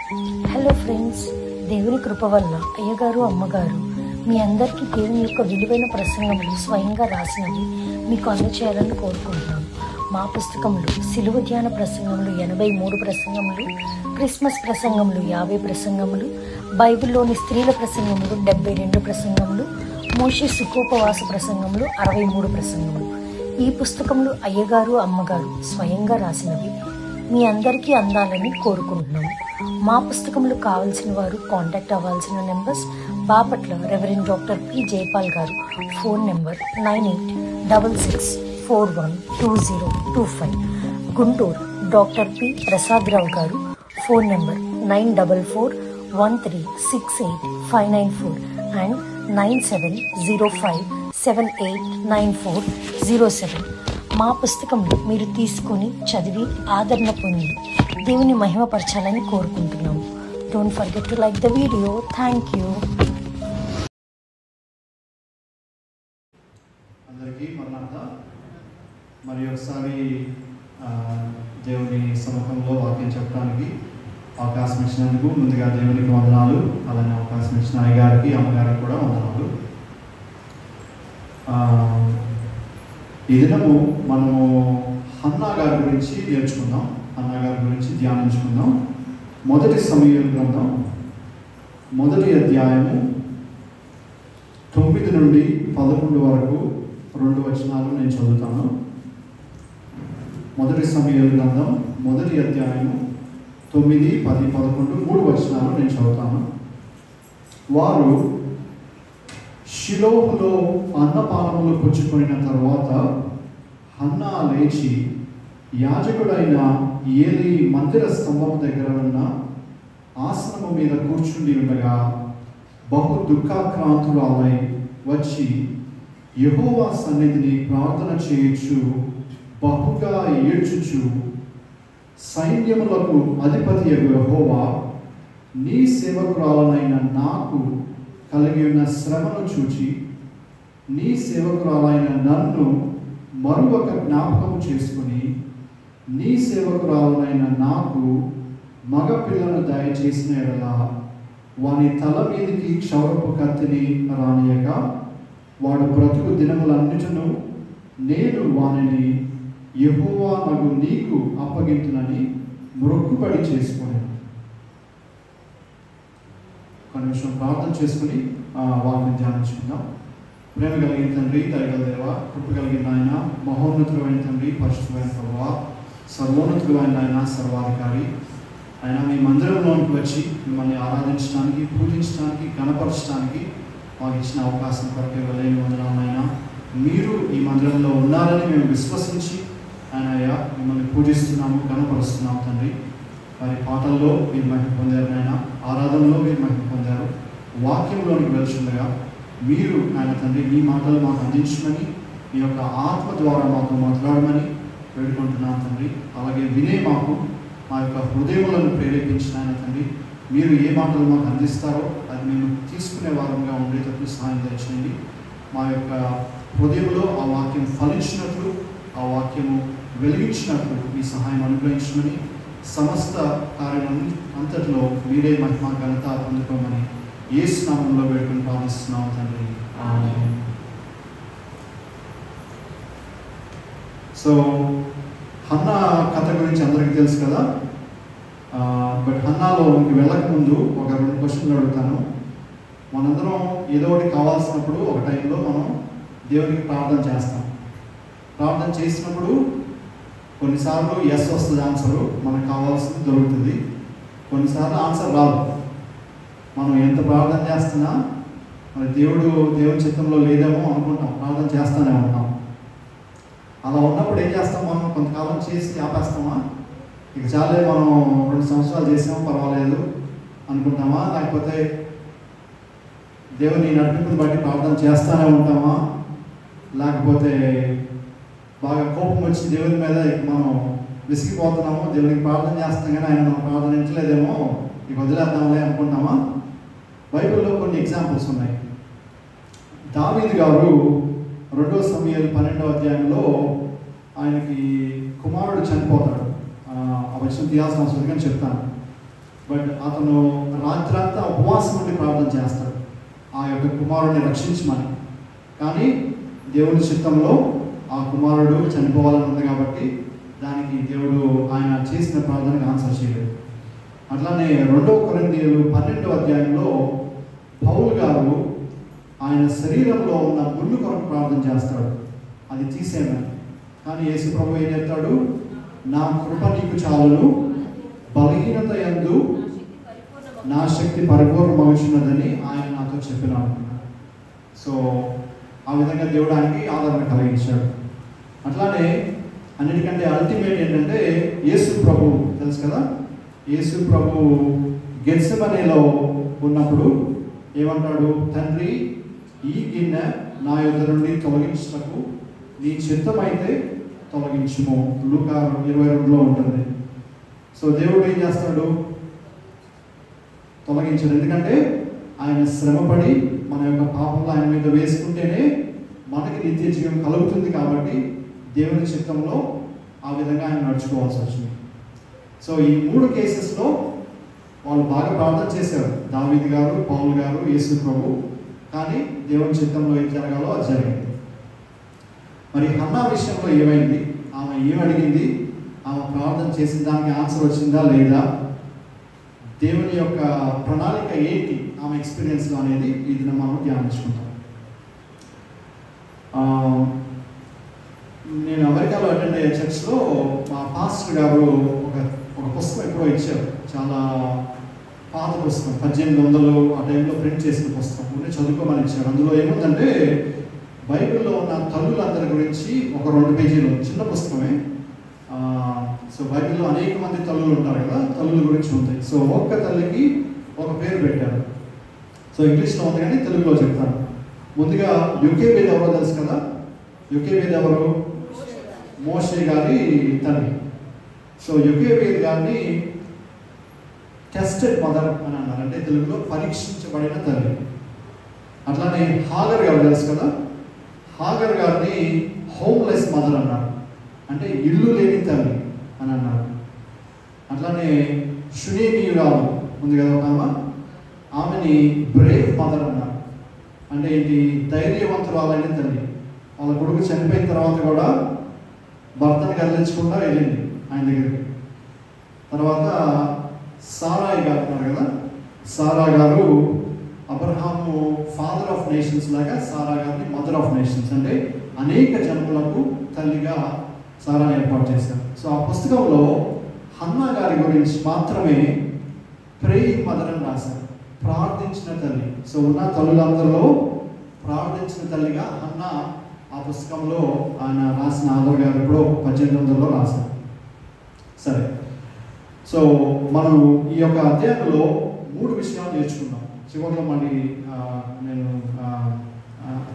Hello friends, దేవుని కృప వల్ల అయ్యగారు అమ్మగారు మీ అందరికీ దేవుని యొక్క విలువైన ప్రసంగములు స్వయంగా రాసినవి మీకు అందచేయాలని కోరుకుంటున్నాను. మా పుస్తకంలో సిలువ ధ్యాన ప్రసంగములు 83 ప్రసంగములు, క్రిస్మస్ ప్రసంగములు 50 ప్రసంగములు, బైబిల్లోని స్త్రీల ప్రసంగములు 72 ప్రసంగములు, మోషే సుఖోపవాస ప్రసంగములు 63 ప్రసంగములు. ఈ పుస్తకములు అయ్యగారు అమ్మగారు స్వయంగా రాసినవి మీ అందరికీ అందాలని కోరుకుంటున్నాము. మా పుస్తకములు కావాల్సిన వారు కాంటాక్ట్ అవ్వాల్సిన numbers: Bapatla reverend doctor P Jaipal garu, phone number 9866412025. Guntur doctor P Prasadarao garu, phone number 9413685994 and 9705789407. మా పుస్తకంలో మీరు తీసుకొని చదివి ఆదరణ పొంది దేవుని మహిమపరచాలని కోరుకుంటున్నాము. Don't forget to like the video. Thank you. అందరికీ మరి ఒకసారి దేవుని సముఖంలో వాక్యం చెప్పడానికి అవకాశం ఇచ్చినందుకు ముందుగా దేవునికి వందనాలు. అలానే అవకాశం ఇచ్చిన అయ్యగారికి అమ్మగారికి కూడా వందనాలు. ఈ దినము మనము హన్నా గారి గురించి నేర్చుకుందాం, హన్నా గారి గురించి ధ్యానించుకుందాం. మొదటి సమూయేలు గ్రంథం 1వ అధ్యాయము 9 నుండి 11 వరకు 2 వచనాలు నేను చదువుతాను. మొదటి సమూయేలు గ్రంథం 1వ అధ్యాయము 9, 10, 11 3 వచనాలు నేను చదువుతాను. వారు షిలోహులో అన్నపానములు పుచ్చుకొనిన తరువాత హన్నా లేచి యాజకుడైన ఏలీ మందిర స్తంభము దగ్గర ఉన్న ఆసనము మీద కూర్చుండి ఉండగా బహు దుఃఖాక్రాంతురాలై వచ్చి యెహోవా సన్నిధిని ప్రార్థన చేయుచు బహుగా ఏడ్చుచు, సైన్యములకు అధిపతి యెహోవా, నీ సేవకురాలనైన నాకు కలిగి ఉన్న శ్రమను చూచి నీ సేవకురాలైన నన్ను మరొక జ్ఞాపకం చేసుకుని నీ సేవకురాలనైన నాకు మగ పిల్లను దయచేసిన ఎడల వాని తల మీదికి క్షౌరపు కత్తిని రానియక వాడు బ్రతుకు దినములన్నిటిను నేను వానిని యెహోవా నగు నీకు అప్పగింతునని మొక్కుబడి చేసుకుని ఒక నిమిషం ప్రార్థన చేసుకుని వాటిని ధ్యానించుకుందాం. ప్రేమ కలిగిన తండ్రి, దయగల దేవ, కృప కలిగిన ఆయన, మహోన్నతుడైన తండ్రి, పరిశుద్ధమైన ప్రభువా, సర్వోన్నతుడైన ఆయన, సర్వాధికారి ఆయన, మీ మందిరంలోకి వచ్చి మిమ్మల్ని ఆరాధించడానికి, పూజించడానికి, గణపరచడానికి మాకు ఇచ్చిన అవకాశం కొరకు వెళ్ళలేని వందనాలైనా, మీరు ఈ మందిరంలో ఉన్నారని మేము విశ్వసించి ఆయన అయ్యా మిమ్మల్ని పూజిస్తున్నాము, గణపరుస్తున్నాము తండ్రి. వారి పాటల్లో మీరు మహిమ పొందారు నాయన, ఆరాధనలో మీరు మహిమ పొందారు. వాక్యంలోనికి వెళ్తుండగా మీరు ఆయన తండ్రి మీ మాటలు మాకు అందించమని, మీ యొక్క ఆత్మ ద్వారా మాతో మాట్లాడమని వేడుకుంటున్నాను తండ్రి. అలాగే వినే మాకు మా యొక్క హృదయములను ప్రేరేపించిన ఆయన తండ్రి, మీరు ఏ మాటలు మాకు అందిస్తారో అది మేము తీసుకునే వారంగా ఉండేటట్లు సహాయం దయచేయండి. మా యొక్క హృదయంలో ఆ వాక్యం ఫలించినట్లు, ఆ వాక్యము వెలిగించినట్లు మీ సహాయం అనుగ్రహించమని, సమస్త కార్యం అంతట్లో మీరే మహిమ ఘనత పొందుకోమని యేసు నామములో వేడుకొని ప్రార్థిస్తున్నాము తండ్రి. ఆమేన్. సో హన్నా కథ గురించి అందరికీ తెలుసు కదా. బట్ హన్నాలో వెళ్ళకముందు ఒక 2 క్వశ్చన్లు అడుగుతాను. మనందరం ఏదో ఒకటి కావాల్సినప్పుడు ఒక టైంలో మనం దేవునికి ప్రార్థన చేస్తాం. ప్రార్థన చేసినప్పుడు కొన్నిసార్లు ఎస్ వస్తుంది ఆన్సరు, మనకు కావాల్సింది దొరుకుతుంది. కొన్నిసార్లు ఆన్సర్ రాదు. మనం ఎంత ప్రార్థన చేస్తున్నా మరి దేవుని చిత్తంలో లేదేమో అనుకుంటాం, ప్రార్థన చేస్తూనే ఉంటాం. అలా ఉన్నప్పుడు ఏం చేస్తాం, మనం కొంతకాలం చేసి ఆపేస్తామా, ఇక చాలే మనం 2 సంవత్సరాలు చేసాం పర్వాలేదు అనుకుంటామా, లేకపోతే దేవుని నడిపింపుని బట్టి ప్రార్థన చేస్తూనే ఉంటామా, లేకపోతే బాగా కోపం వచ్చి దేవుని మీద మనం విసిగిపోతున్నాము, దేవునికి ప్రార్థన చేస్తాం కానీ ఆయన మనం ప్రార్థనించలేదేమో, ఇక వదిలేద్దాంలే అనుకుంటామా. బైబిల్లో కొన్ని ఎగ్జాంపుల్స్ ఉన్నాయి. దావీదు గారు 2వ సమూయేలు 12వ అధ్యాయంలో ఆయనకి కుమారుడు చనిపోతాడు. ఆ వచనం తీయాల్సిన అవసరం కానీ చెప్తాను. బట్ అతను రాత్రంతా ఉపవాసం ఉండి ప్రార్థన చేస్తాడు ఆ యొక్క కుమారుడిని రక్షించమని. కానీ దేవుని చిత్తంలో ఆ కుమారుడు చనిపోవాలని ఉంది కాబట్టి దానికి దేవుడు ఆయన చేసిన ప్రార్థనకి ఆన్సర్ చేయలేదు. అట్లానే 2 కొరింథీయులు 12వ అధ్యాయంలో పౌలు గారు ఆయన శరీరంలో ఉన్న ముళ్ళు కొరకు ప్రార్థన చేస్తాడు, అది తీసేయమని. కానీ యేసు ప్రభు ఏం చెప్తాడు? నా కృప నీకు చాలును, బలహీనత యందు నా శక్తి పరిపూర్ణమవుతున్నదని ఆయన నాతో చెప్పినాడు. సో ఆ విధంగా దేవుడు ఆయనకి ఆదరణ కలిగించాడు. అట్లానే అన్నిటికంటే అల్టిమేట్ ఏంటంటే యేసు ప్రభు తెలుసు కదా, యేసు ప్రభు గెత్సెమనేలో ఉన్నప్పుడు ఏమంటాడు? తండ్రి, ఈ గిన్నె నా యొద్ద నుండి తొలగించుటకు నీ చిత్తమైతే తొలగించుము. లూకా 22లో ఉంటుంది. సో దేవుడు ఏం చేస్తాడు? తొలగించాడు. ఎందుకంటే ఆయన శ్రమపడి మన యొక్క పాపంలో ఆయన మీద వేసుకుంటేనే మనకి నిత్య జీవం కలుగుతుంది. కాబట్టి దేవుని చిత్తంలో ఆ విధంగా ఆయన నడుచుకోవాల్సి వచ్చింది. సో ఈ 3 కేసెస్లో వాళ్ళు బాగా ప్రార్థన చేశారు, దావీదు గారు, పౌలు గారు, యేసు ప్రభు. కానీ దేవుని చిత్తంలో ఏం జరగాలో అది జరిగింది. మరి హన్నా విషయంలో ఏమైంది? ఆమె ఏమడిగింది? ఆమె ప్రార్థన చేసిన దానికి ఆన్సర్ వచ్చిందా లేదా? దేవుని యొక్క ప్రణాళిక ఏంటి ఆమె ఎక్స్పీరియన్స్లో అనేది ఈ దినం మనం ధ్యానించుకుంటాం. నేను అమెరికాలో అటెండ్ అయ్యే చర్చ్లో మా పాస్టర్ గారు ఒక పుస్తకం ఎప్పుడో ఇచ్చారు. చాలా పాత పుస్తకం, 1800 ఆ టైంలో ప్రింట్ చేసిన పుస్తకం. ఉండి చదువుకోమని ఇచ్చారు. అందులో ఏముందంటే బైబిల్లో ఉన్న తల్లులందరి గురించి ఒక 2 పేజీలు, చిన్న పుస్తకమే. సో బైబిల్లో అనేక మంది తల్లులు ఉంటారు కదా, తల్లుల గురించి ఉంటాయి. సో ఒక్క తల్లికి ఒక పేరు పెట్టారు. సో ఇంగ్లీష్లో ఉంది కానీ తెలుగులో చెప్తాను. ముందుగా యుకేబేద్ ఎవరో తెలుసు కదా? యుకేబేద్ ఎవరు? మోషే గారి తల్లి. సో యుకేబేద్ గారిని టెస్టెడ్ మదర్ అని అన్నారు, అంటే తెలుగులో పరీక్షించబడిన తల్లి. అట్లానే హాగర్ గారు తెలుసు కదా? హాగర్ గారిని హోమ్లెస్ మదర్ అన్నారు, అంటే ఇల్లు లేని తల్లి అని అన్నారు. అట్లానే షునేమీయురాలు ఉంది కదా ఒక ఆమెని బ్రేవ్ మదర్ అన్నారు, అంటే ఏంటి? ధైర్యవంతురాలైన తల్లి. వాళ్ళ కొడుకు చనిపోయిన తర్వాత కూడా భర్తను గర్లించకుండా వెళ్ళింది ఆయన దగ్గరికి. తర్వాత సారాయి గారు ఉన్నారు కదా, సారా గారు అబ్రహాము ఫాదర్ ఆఫ్ నేషన్స్ లాగా సారా గారిని మదర్ ఆఫ్ నేషన్స్, అంటే అనేక జన్మలకు తల్లిగా సారా ఏర్పాటు చేశారు. సో ఆ పుస్తకంలో హన్నా గారి గురించి మాత్రమే ప్రేయింగ్ మదర్ అని రాశారు, ప్రార్థించిన తల్లి. సో ఉన్న తల్లులందరిలో ప్రార్థించిన తల్లిగా హన్నా ఆ పుస్తకంలో ఆయన రాసిన ఆధార్ గారు ఎప్పుడో 1800లో రాశారు. సరే, సో మనం ఈ యొక్క అధ్యాయంలో 3 విషయాలు నేర్చుకున్నాం. చివరిలో మళ్ళీ నేను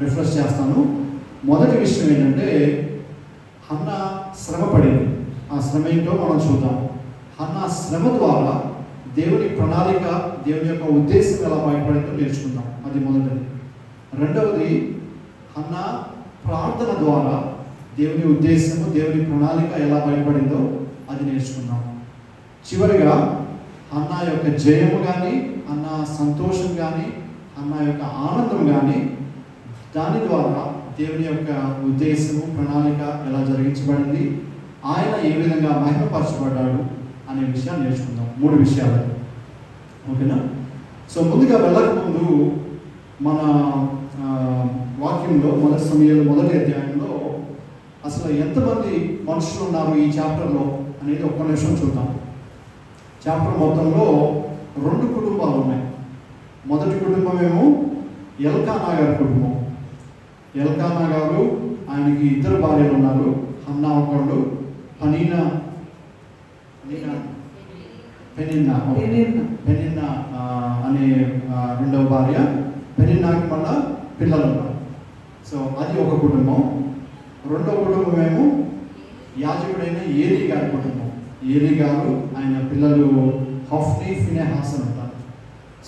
రిఫ్రెష్ చేస్తాను. మొదటి విషయం ఏంటంటే హన్నా శ్రమ పడింది. ఆ శ్రమ ఏంటో మనం చూద్దాం. హన్నా శ్రమ ద్వారా దేవుని ప్రణాళిక, దేవుని యొక్క ఉద్దేశం ఎలా బయటపడిందో నేర్చుకుందాం. అది మొదటిది. రెండవది, హన్నా ప్రార్థన ద్వారా దేవుని ఉద్దేశము, దేవుని ప్రణాళిక ఎలా బయటపడిందో అది నేర్చుకుందాం. చివరిగా హన్నా యొక్క జయము కానీ, హన్నా సంతోషం కానీ, హన్నా యొక్క ఆనందం కానీ, దాని ద్వారా దేవుని యొక్క ఉద్దేశము, ప్రణాళిక ఎలా జరిగించబడింది, ఆయన ఏ విధంగా మహిమపరచబడ్డాడు అనే విషయాన్ని నేర్చుకుందాం. 3 విషయాలు. ఓకేనా? సో ముందుగా వెళ్ళకముందు మన వాక్యంలో మొదటి సమయంలో మొదటి అధ్యాయంలో అసలు ఎంతమంది మనుషులు ఉన్నారు ఈ చాప్టర్లో అనేది ఒక్క నిమిషం చూద్దాం. చాప్టర్ మొత్తంలో 2 కుటుంబాలు ఉన్నాయి. మొదటి కుటుంబం ఏమో ఎల్కానా గారి కుటుంబం. ఎల్కానా గారు, ఆయనకి 2 భార్యలు ఉన్నారు. హన్నా ఒకళ్ళు, పెనిన్నా అనే 2వ భార్య. పెనిన్నాకి మళ్ళా పిల్లలు ఉన్నారు. సో అది ఒక కుటుంబం. 2వ కుటుంబం ఏమో యాజకుడైన ఏలీ గారి కుటుంబం. ఏలీ గారు, ఆయన పిల్లలు హఫ్నీ, ఫినెహాస్ అని ఉంటారు.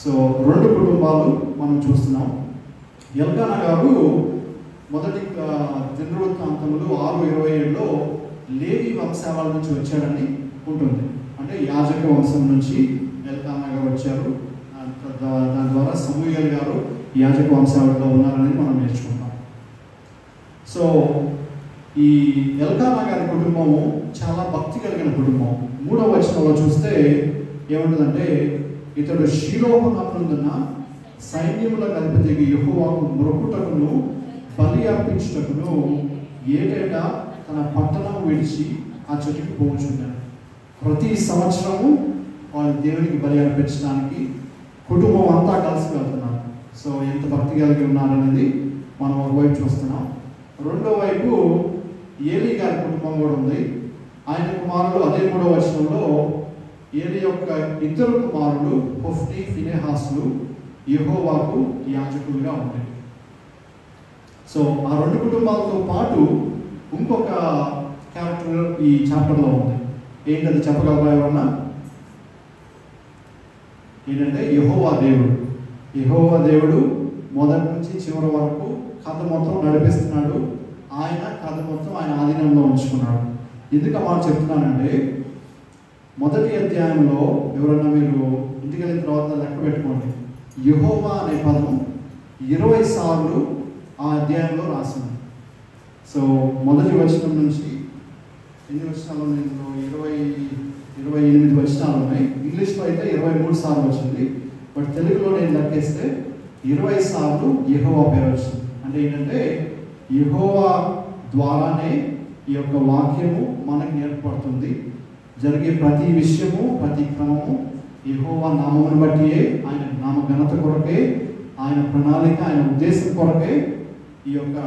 సో 2 కుటుంబాలు మనం చూస్తున్నాం. ఎల్కానా గారు మొదటి దినవృత్తాంతములు 6:27లో లేవి వంశావళి నుంచి వచ్చాడని ఉంటుంది. అంటే యాజక వంశం నుంచి ఎల్కానా వచ్చారు. దాని ద్వారా సమూయేలు గారు యాజక వంశావళిలో ఉన్నారనేది మనం నేర్చుకుంటాం. సో ఈ ఎల్కానా గారి కుటుంబము చాలా భక్తి కలిగిన కుటుంబం. 3వ వచనంలో చూస్తే ఏముంటుందంటే, ఇతడు షీలోహు నందున్న సైన్యముల అధిపతికి యెహోవాకు మొరకుటకును బలి అర్పించుటకును ఏటేటా తన పట్టణం విడిచి ఆ చెట్టుకి పోవచ్చున్నాడు. ప్రతి సంవత్సరము వాళ్ళు దేవునికి బలి అర్పించడానికి కుటుంబం అంతా కలిసి వెళ్తున్నారు. సో ఎంత భక్తి కలిగి ఉన్నారనేది మనం ఒకవైపు చూస్తున్నాం. రెండో వైపు ఏలీ గారి కుటుంబం కూడా ఉంది. ఆయన కుమారులు అదే 3వ వచనంలో ఏలీ యొక్క ఇద్దరు కుమారులు హొఫ్నీ, ఫినెహాసులు యెహోవాకు యాజకులుగా ఉన్నాయి. సో ఆ 2 కుటుంబాలతో పాటు ఇంకొక క్యారెక్టర్ ఈ చాప్టర్లో ఉంది. ఏంటది చెప్పగలరా ఎవరన్నా? ఏంటంటే యెహోవా దేవుడు. యెహోవా దేవుడు మొదటి నుంచి చివరి వరకు కథ మొత్తం నడిపిస్తున్నాడు. ఆయన కథ మొత్తం ఆయన ఆధీనంలో ఉంచుకున్నాడు. ఎందుకు మాట చెప్తున్నానంటే, మొదటి అధ్యాయంలో ఎవరన్నా మీరు ఇంటికి వెళ్ళిన తర్వాత లెక్క పెట్టుకోండి, యెహోవా అనే పదం 20 సార్లు ఆ అధ్యాయంలో రాసింది. సో మొదటి వచనం నుంచి ఎన్ని వచనాలు ఉన్నాయి? 28 వచనాలు ఉన్నాయి. ఇంగ్లీష్లో అయితే 23 సార్లు వచ్చింది. బట్ తెలుగులో నేను లెక్కేస్తే 20 సార్లు యెహోవా పేరు వచ్చింది. అంటే ఏంటంటే యెహోవా ద్వారానే ఈ యొక్క వాక్యము మనకు నేర్పడుతుంది. జరిగే ప్రతి విషయము, ప్రతి క్రమము యెహోవా నామమును బట్టియే, ఆయన నామ ఘనత కొరకే, ఆయన ప్రణాళిక, ఆయన ఉద్దేశం కొరకే ఈ యొక్క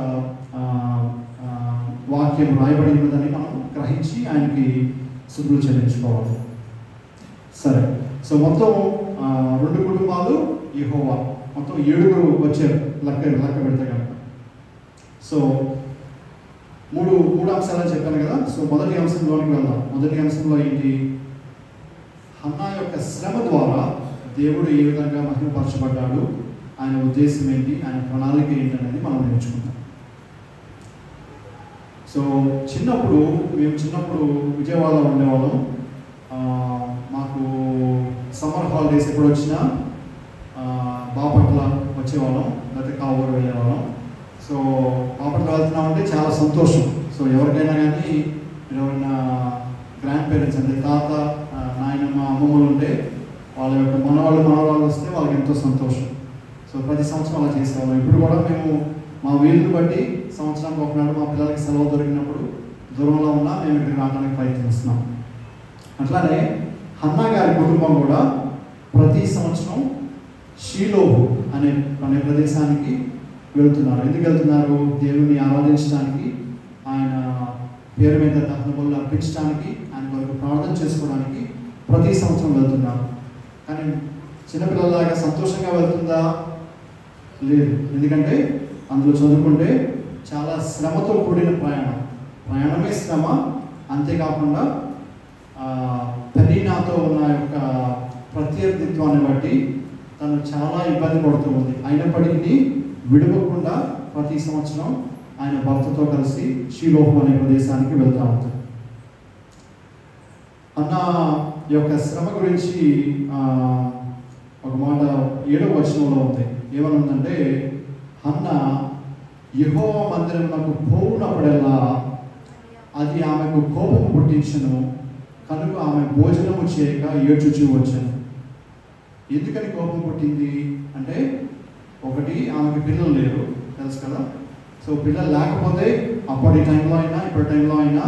వాక్యం రాయబడి ఉన్నదని మనం గ్రహించి ఆయనకి స్తుతులు చెల్లించుకోవాలి. సరే, సో మొత్తం 2 కుటుంబాలు యెహోవా, మొత్తం 7 వచ్చారు లెక్క పెడితే కనుక. సో మూడు అంశాలని చెప్పాను కదా. సో మొదటి అంశంలోనికి వెళ్దాం. మొదటి అంశంలో ఏంటి? హన్నా యొక్క శ్రమ ద్వారా దేవుడు ఏ విధంగా మహిమపరచబడ్డాడు, ఆయన ఉద్దేశం ఏంటి, ఆయన ప్రణాళిక ఏంటనేది మనం నేర్చుకుంటాం. సో మేము చిన్నప్పుడు విజయవాడలో ఉండేవాళ్ళం. మాకు సమ్మర్ హాలిడేస్ ఎప్పుడు వచ్చినా బాపట్ల వచ్చేవాళ్ళం, లేకపోతే కావూరు వెళ్ళేవాళ్ళం. సో బాపట్ల వెళ్తున్నామంటే చాలా సంతోషం. సో ఎవరికైనా కానీ ఎవరైనా గ్రాండ్ పేరెంట్స్ అంటే తాత, నాయనమ్మ, అమ్మమ్మలు ఉంటే వాళ్ళ యొక్క మనవాళ్ళు వస్తే వాళ్ళకి ఎంతో సంతోషం. సో ప్రతి సంవత్సరం అలా చేసేవాళ్ళం. ఇప్పుడు కూడా మేము మా వీలుని బట్టి సంవత్సరానికి ఒకనాడు మా పిల్లలకి సెలవు దొరికినప్పుడు దూరంలో ఉన్నా మేము ఇక్కడికి రావడానికి ప్రయత్నిస్తున్నాం. అట్లానే హన్నా గారి కుటుంబం కూడా ప్రతి సంవత్సరం షీలోహు అనే ప్రదేశానికి వెళ్తున్నారు. ఎందుకు వెళ్తున్నారు? దేవుని ఆరాధించడానికి, ఆయన పేరు మీద దహన బలులు అర్పించడానికి, ఆయన కొరకు ప్రార్థన చేసుకోవడానికి ప్రతి సంవత్సరం వెళ్తున్నారు. కానీ చిన్నపిల్లలాగా సంతోషంగా వెళ్తుందా? లేదు. ఎందుకంటే అందులో చదువుకుంటే చాలా శ్రమతో కూడిన ప్రయాణమే శ్రమ. అంతేకాకుండా పెనీనాతో ఉన్న యొక్క ప్రత్యర్థిత్వాన్ని బట్టి తను చాలా ఇబ్బంది పడుతూ ఉంది. అయినప్పటికీ విడవకుండా ప్రతి సంవత్సరం ఆయన భర్తతో కలిసి షీలోహు అనే ప్రదేశానికి వెళ్తూ ఉంటారు. అన్న యొక్క శ్రమ గురించి ఒక మాట 7వ వచనంలో ఉంది. ఏమనుందంటే, హన్న యెహోవా మందిరమునకు పోవునప్పుడల్లా అది ఆమెకు కోపము పుట్టించును, కనుక ఆమె భోజనము చేయక ఏడ్చుచూ వచ్చాను. ఎందుకని కోపం పుట్టింది అంటే, ఒకటి ఆమెకి పిల్లలు లేరు, తెలుసు కదా. సో పిల్లలు లేకపోతే అప్పటి టైంలో అయినా ఇప్పటి టైంలో అయినా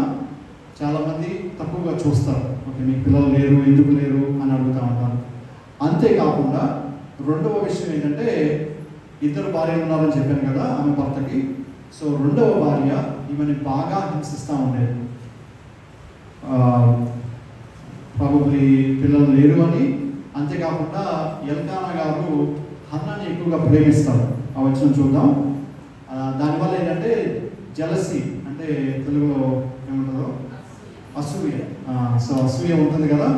చాలామంది తక్కువగా చూస్తారు. ఓకే, మీకు పిల్లలు లేరు, ఎందుకు లేరు అని అడుగుతూ ఉంటారు. అంతేకాకుండా రెండవ విషయం ఏంటంటే, 2 భార్యలు ఉన్నారని చెప్పాను కదా ఆమె భర్తకి. సో రెండవ భార్య ఈమెని బాగా హింసిస్తూ ఉండేది. ప్రాబబ్లీ పిల్లలు లేరు అని. అంతేకాకుండా ఎల్కానా గారు హన్నాని ఎక్కువగా ప్రేమిస్తారు. ఆ వచనం చూద్దాం. దానివల్ల ఏంటంటే జలసీ, అంటే తెలుగులో ఏముంటుందో అసూయ. సో అసూయ ఉంటుంది కదా,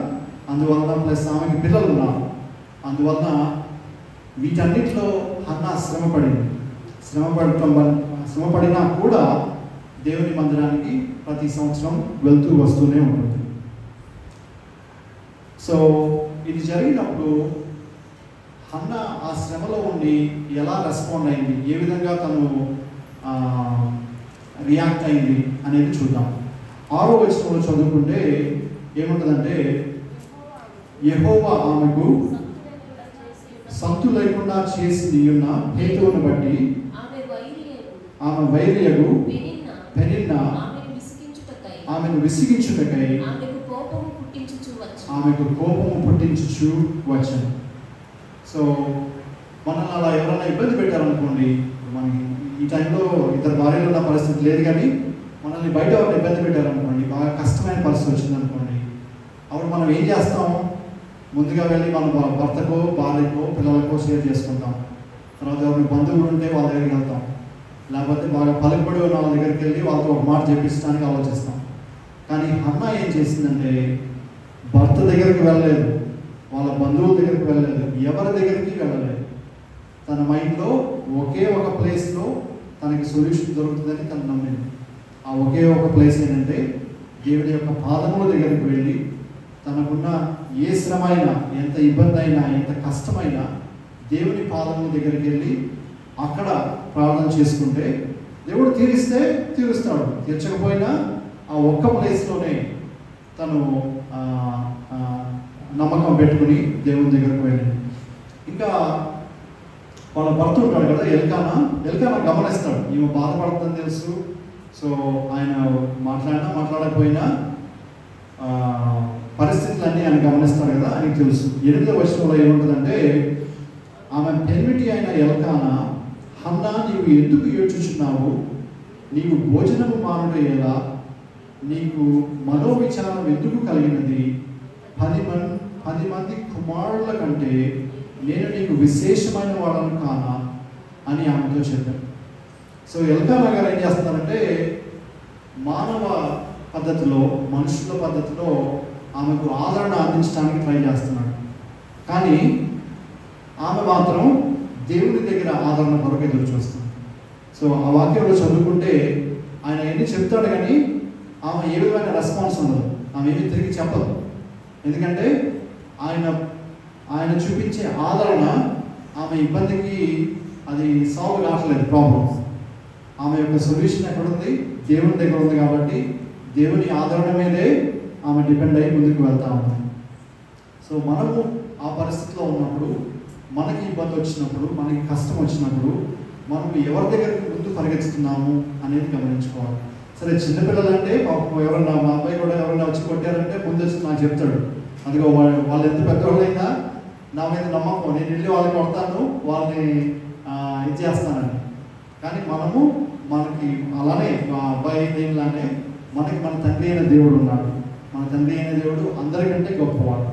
అందువలన ప్లస్ ఆమెకి పిల్లలు ఉన్నారు. అందువలన వీటన్నిటిలో హన్నా శ్రమపడినా కూడా దేవుని మందిరానికి ప్రతి సంవత్సరం వెళ్తూ వస్తూనే ఉంటుంది. సో ఇది జరిగినప్పుడు హన్న ఆ శ్రమలో ఉండి ఎలా రెస్పాండ్ అయింది, ఏ విధంగా తను రియాక్ట్ అయింది అనేది చూద్దాం. 6వ వచనంలో చదువుకుంటే ఏముంటుందంటే, యెహోవా ఆమెకు సంతు లేకుండా చేసి ఉన్న హేతువును బట్టి ఆమె వైరియగు పెనిన్నా ఆమెను విసిగించుటకై ఆమెకు కోపము పుట్టించుచు వచ్చాను. సో మనల్ని అలా ఎవరైనా ఇబ్బంది పెట్టారనుకోండి, మనకి ఈ టైంలో ఇద్దరు భార్యలు ఉన్న పరిస్థితి లేదు, కానీ మనల్ని బయట ఎవరైనా ఇబ్బంది పెట్టారనుకోండి, బాగా కష్టమైన పరిస్థితి వచ్చిందనుకోండి, అప్పుడు మనం ఏం చేస్తాం? ముందుగా వెళ్ళి మన భర్తకో భార్యకో పిల్లలకో షేర్ చేసుకుంటాం. తర్వాత ఎవరైనా బంధువులు ఉంటే వాళ్ళ దగ్గరికి వెళ్తాం, లేకపోతే బాగా పలుకుబడి ఉన్న వాళ్ళ దగ్గరికి వెళ్ళి వాళ్ళతో ఒక మాట చెప్పించడానికి ఆలోచిస్తాం. కానీ హన్న ఏం చేసిందంటే, భర్త దగ్గరికి వెళ్ళలేదు, వాళ్ళ బంధువుల దగ్గరికి వెళ్ళలేదు, ఎవరి దగ్గరికి వెళ్ళలేదు. తన మైండ్లో ఒకే ఒక ప్లేస్లో తనకి సొల్యూషన్ దొరుకుతుందని తను నమ్మింది. ఆ ఒకే ఒక ప్లేస్ ఏంటంటే దేవుడి యొక్క పాదముల దగ్గరికి వెళ్ళి తనకున్న ఏ శ్రమ అయినా, ఎంత ఇబ్బంది అయినా, ఎంత కష్టమైనా దేవుని పాదముల దగ్గరికి వెళ్ళి అక్కడ ప్రార్థన చేసుకుంటే దేవుడు తీరిస్తే తీరుస్తాడు, తీర్చకపోయినా ఆ ఒక్క ప్లేస్లోనే తను నమ్మకం పెట్టుకుని దేవుని దగ్గరకు వెళ్ళింది. ఇంకా వాళ్ళ భర్త ఉంటాడు కదా ఎల్కానా గమనిస్తాడు, ఈమె బాధపడుతుందని తెలుసు. సో ఆయన మాట్లాడకపోయినా పరిస్థితులన్నీ ఆయన గమనిస్తాడు కదా, ఆయనకు తెలుసు. 8వ వచనంలో ఏముంటుందంటే, ఆమె పెనిమిటి అయిన ఎల్కానా, హన్నా నీవు ఎందుకు ఏడ్చుచున్నావు? నీవు భోజనము మానుడేలా నీకు మనోవిచారం ఎందుకు కలిగినది? 10 మంది కుమారుల కంటే నేను నీకు విశేషమైన వాడను కానా అని ఆమెతో చెప్పాను. సో ఎల్కానా గారు ఏం చేస్తున్నారంటే, మానవ పద్ధతిలో, మనుషుల పద్ధతిలో ఆమెకు ఆదరణ అందించడానికి ట్రై చేస్తున్నాడు. కానీ ఆమె మాత్రం దేవుడి దగ్గర ఆదరణ కొరకు ఎదురు చూస్తుంది. సో ఆ వాక్యంలో చదువుకుంటే ఆయన ఎన్ని చెప్తాడు, కానీ ఆమె ఏ విధమైన రెస్పాన్స్ ఉండదు, ఆమె ఏమి తిరిగి చెప్పదు. ఎందుకంటే ఆయన చూపించే ఆదరణ ఆమె ఇబ్బందికి అది సాల్వ్ కావట్లేదు, ప్రాబ్లమ్స్. ఆమె యొక్క సొల్యూషన్ ఎక్కడ ఉంది? దేవుని దగ్గర ఉంది. కాబట్టి దేవుని ఆదరణ మీదే ఆమె డిపెండ్ అయ్యి ముందుకు వెళ్తా ఉంది. సో మనము ఆ పరిస్థితిలో ఉన్నప్పుడు, మనకి ఇబ్బంది వచ్చినప్పుడు, మనకి కష్టం వచ్చినప్పుడు మనం ఎవరి దగ్గరికి ముందు పరిగెత్తుతున్నాము అనేది గమనించుకోవాలి. సరే, చిన్నపిల్లలు అంటే పాపం ఎవరన్నా, మా అబ్బాయి కూడా ఎవరైనా వచ్చి కొట్టారంటే ముందు వచ్చి నాకు చెప్తాడు, అదిగో వాళ్ళు ఎంత పెద్దవాళ్ళైనా నా మీద నమ్మకం, నేను వెళ్ళి వాళ్ళని కొడతాను, వాళ్ళని ఇది చేస్తానని. కానీ మనకి అలానే మా అబ్బాయి దేనిలానే మనకి మన తండ్రి అయిన దేవుడు ఉన్నాడు. మన తండ్రి అయిన దేవుడు అందరికంటే గొప్పవాడు.